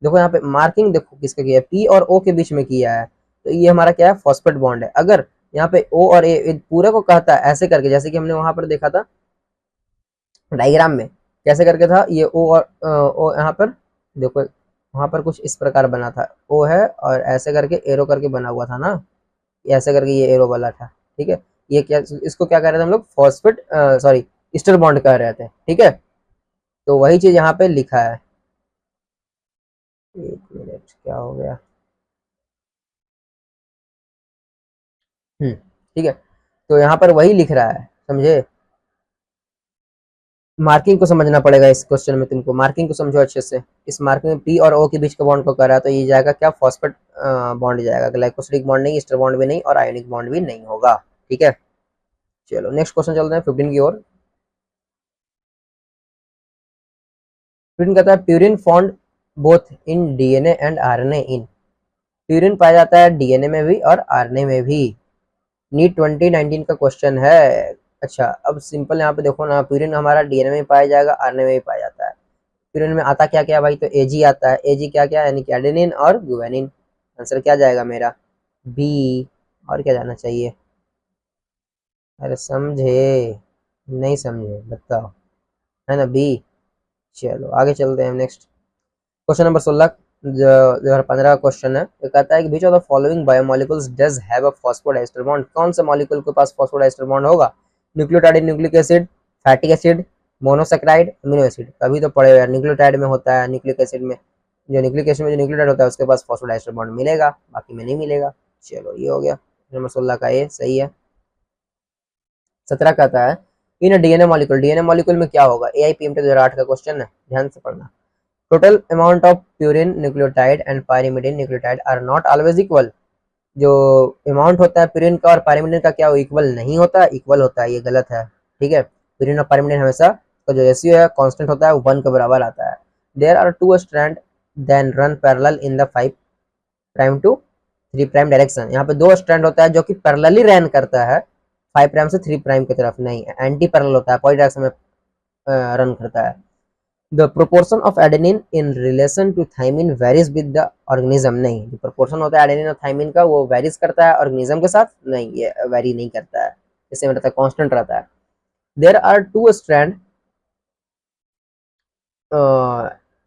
देखो यहाँ पे मार्किंग देखो किसका किया है, पी और ओ के बीच में किया है, तो ये हमारा क्या है, फॉस्फेट बॉन्ड है। अगर यहाँ पे ओ और ए पूरे को कहता है ऐसे करके, जैसे कि हमने वहां पर देखा था डायग्राम में, कैसे करके था ये ओ और ओ यहाँ पर देखो, वहां पर कुछ इस प्रकार बना था, ओ है और ऐसे करके एरो करके बना हुआ था ना, ऐसे करके ये एरो वाला था, ठीक है। ये क्या, इसको क्या कह रहे थे हम लोग, फॉस्फेट सॉरी ईस्टर बॉन्ड कह रहे थे, ठीक है। तो वही चीज यहाँ पे लिखा है, एक मिनट क्या हो गया, ठीक है। तो यहाँ पर वही लिख रहा है, समझे, मार्किंग को समझना पड़ेगा इस क्वेश्चन में तुमको, मार्किंग को समझो अच्छे से। इस मार्किंग में पी और ओ के बीच का बॉन्ड को कर रहा है, तो ये जाएगा क्या, फॉस्फेट बॉन्ड जाएगा, ग्लाइकोसिलिक बॉन्ड नहीं, ईस्टर बॉन्ड भी नहीं, और आयोनिक बॉन्ड भी नहीं होगा, ठीक है। चलो नेक्स्ट क्वेश्चन चलते हैं 15 की ओर। 15 कहता है purine found both in DNA and RNA in, purine पाया जाता है डीएनए में भी और आरएनए में भी, नीट 2019 का क्वेश्चन है। अच्छा अब सिंपल यहाँ पे देखो ना, प्यूरिन हमारा डीएनए में पाया जाएगा, आरएनए में भी पाया जाता है। प्यूरिन में आता क्या क्या भाई, तो एजी आता है, एजी क्या क्या यानी कि एडेनिन और गुआनिन। आंसर क्या जाएगा मेरा, बी, और क्या जाना चाहिए, अरे समझे नहीं समझे बताओ, है ना बी। चलो आगे चलते हैं नेक्स्ट क्वेश्चन नंबर 16, जो 2015 का क्वेश्चन है। तो कहता है कि विच of the following biomolecules does have a phosphodiester bond, कौन सा मॉलिक्यूल के पास फॉस्फोडाइस्टर बॉन्ड होगा, nucleotide nucleic acid, फैटिक acid, monosaccharide, amino acid. कभी तो पढ़े यार, न्यूक्लियोटाइड में होता है, न्यूक्लिक एसिड में, जो न्यूक्लिक एसिड में जो न्यूक्लियोटाइड होता है उसके पास फॉस्फोडाइस्टर बॉन्ड मिलेगा, बाकी में नहीं मिलेगा। चलो ये हो गया नंबर 16 का, ये सही है। 17 कहता है in DNA molecule, DNA molecule में क्या होगा, AIPMT 2008 का क्वेश्चन है, ध्यान से पढ़ना। Total amount of purine nucleotide and pyrimidine nucleotide are not always equal, जो अमाउंट होता है प्यूरिन का और पायरिमिडिन का क्या वो इक्वल नहीं होता, इक्वल होता है, ये गलत है, ठीक है। यूनियन ऑफ पायरिमिडिन हमेशा का जो रेशियो है कांस्टेंट होता है, 1 के बराबर आता है। There are 2 strand then run parallel in the 5 prime to 3 prime direction. यहाँ पे 2 स्ट्रैंड होता है जो कि पैरेलली रन करता है 5 प्राइम से 3 प्राइम की तरफ, नहीं एंटी पैरेलल होता है, अपोजिट डायरेक्शन में रन करता है। The proportion of adenine in relation to thymine varies with the organism, नहीं जो प्रोपोर्शन होता है एडेनिन और थाइमिन का वो वेरीज करता है ऑर्गेनिज्म के साथ, नहीं ये वेरी नहीं करता है, इससे रहता है कांस्टेंट रहता है। There are 2 strand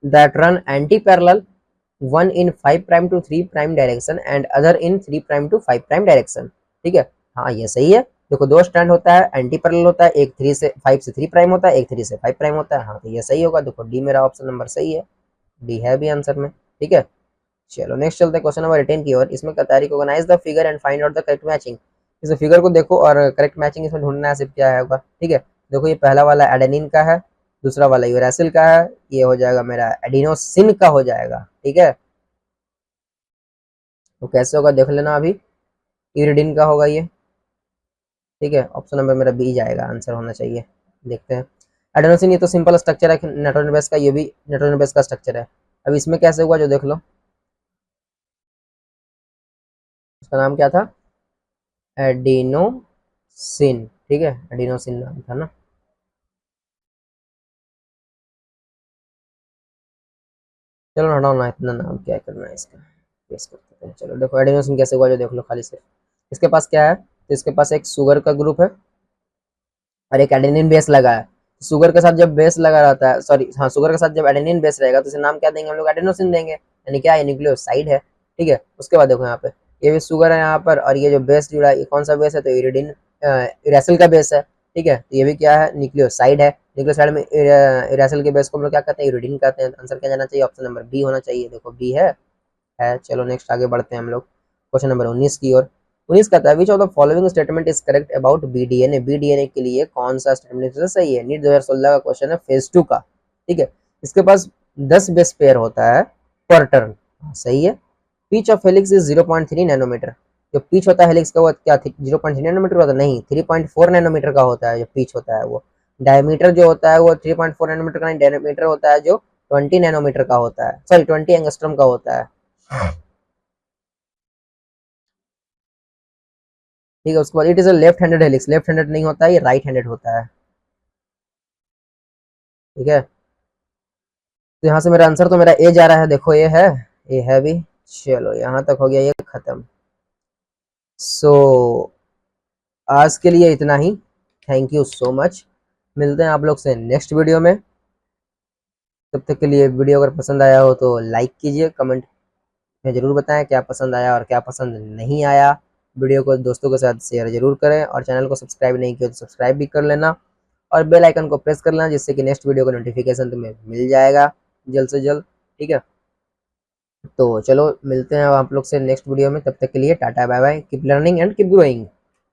that run anti-parallel, one in 5 prime to 3 prime direction and other in 3 prime to 5 prime direction। ठीक है, हाँ ये सही है। देखो 2 स्टैंड होता है, एंटी पैरेलल होता है, एक 3 से 5 से 3 प्राइम होता है, एक 3 से 5 प्राइम होता है। हाँ तो ये सही होगा। देखो डी मेरा ऑप्शन नंबर सही है, डी है भी आंसर में। ठीक है, चलो नेक्स्ट चलते हैं क्वेश्चन नंबर 18 की ओर। इसमें कहता है recognise the figure and find out the correct matching. इस फिगर को देखो और करेक्ट मैचिंग इसमें ढूंढना है, सिर्फ क्या होगा। ठीक है, देखो ये पहला वाला एडेनिन का है, दूसरा वाला यूरासिल का है, ये हो जाएगा मेरा एडिनोसिन का हो जाएगा। ठीक है, तो कैसे होगा देख लेना अभी, यूरिडिन का होगा ये। ठीक है, ऑप्शन नंबर मेरा बी जाएगा, आंसर होना चाहिए। देखते हैं एडेनोसिन, ये तो सिंपल स्ट्रक्चर है नाइट्रोजन बेस का, ये भी नाइट्रोजन बेस का स्ट्रक्चर है। अब इसमें कैसे हुआ जो देख लो, उसका नाम क्या था, एडिनोसिन। ठीक है, एडिनोसिन नाम था ना। चलो हटाओ ना, इतना नाम क्या करना है इसका, पेश करते हैं। चलो देखो एडिनोसिन कैसे हुआ जो देख लो खाली सिर्फ। इसके पास क्या है, तो इसके पास एक शुगर का ग्रुप है और एक एडेनिन बेस लगा है। शुगर के साथ जब बेस लगा रहता है, सॉरी हाँ, शुगर के साथ जब एडेनिन बेस रहेगा तो इसे नाम क्या देंगे हम लोग, एडेनोसिन देंगे, यानी क्या है, न्यूक्लियोसाइड है। ठीक है, उसके बाद देखो यहाँ पे ये भी शुगर है यहाँ पर, और ये जो बेस जुड़ा है ये कौन सा बेस है, तो यूरिडिन यूरासिल का बेस है। ठीक है, तो ये भी क्या है, न्यूक्लियोसाइड है। न्यूक्लियोसाइड में यूरासिल के बेस को हम लोग क्या कहते हैं, यूरिडिन कहते हैं। आंसर क्या जाना चाहिए, ऑप्शन नंबर बी होना चाहिए। देखो बी है। चलो नेक्स्ट आगे बढ़ते हैं हम लोग क्वेश्चन नंबर 19 की ओर। 19 कहता है which of the following statement is correct about B DNA. B DNA के लिए कौन सा स्टेटमेंट सही है। नीट 2016 का क्वेश्चन है फेज 2 का। ठीक है, इसके पास 10 बेस पेयर होता है पर टर्न, सही है। Pitch of helix is 0.3 nanometre. जो पिच होता है हेलिक्स का वो क्या 0.3 नैनोमीटर होता है, नहीं 3.4 नैनोमीटर का होता है जो पिच होता है वो। डायमीटर जो होता है वो 3.4 नैनोमीटर का नहीं, डायमीटर होता है जो 20 नैनोमीटर का होता है, सॉरी 20 एंगस्ट्रॉम का होता है। ठीक है, उसके बाद it is a left handed helix, left handed नहीं होता है, ये राइट हैंडेड होता है। ठीक है, तो यहाँ से मेरा आंसर तो मेरा ए जा रहा है, देखो ये है भी। चलो यहाँ तक हो गया ये खत्म। सो आज के लिए इतना ही, थैंक यू सो मच। मिलते हैं आप लोग से नेक्स्ट वीडियो में। तब तक के लिए वीडियो अगर पसंद आया हो तो लाइक कीजिए, कमेंट में ज़रूर बताएं क्या पसंद आया और क्या पसंद नहीं आया। वीडियो को दोस्तों के साथ शेयर जरूर करें और चैनल को सब्सक्राइब नहीं किया तो सब्सक्राइब भी कर लेना और बेल आइकन को प्रेस कर लेना, जिससे कि नेक्स्ट वीडियो का नोटिफिकेशन तुम्हें मिल जाएगा जल्द से जल्द। ठीक है, तो चलो मिलते हैं आप लोग से नेक्स्ट वीडियो में। तब तक के लिए tata bye bye, keep learning and keep growing.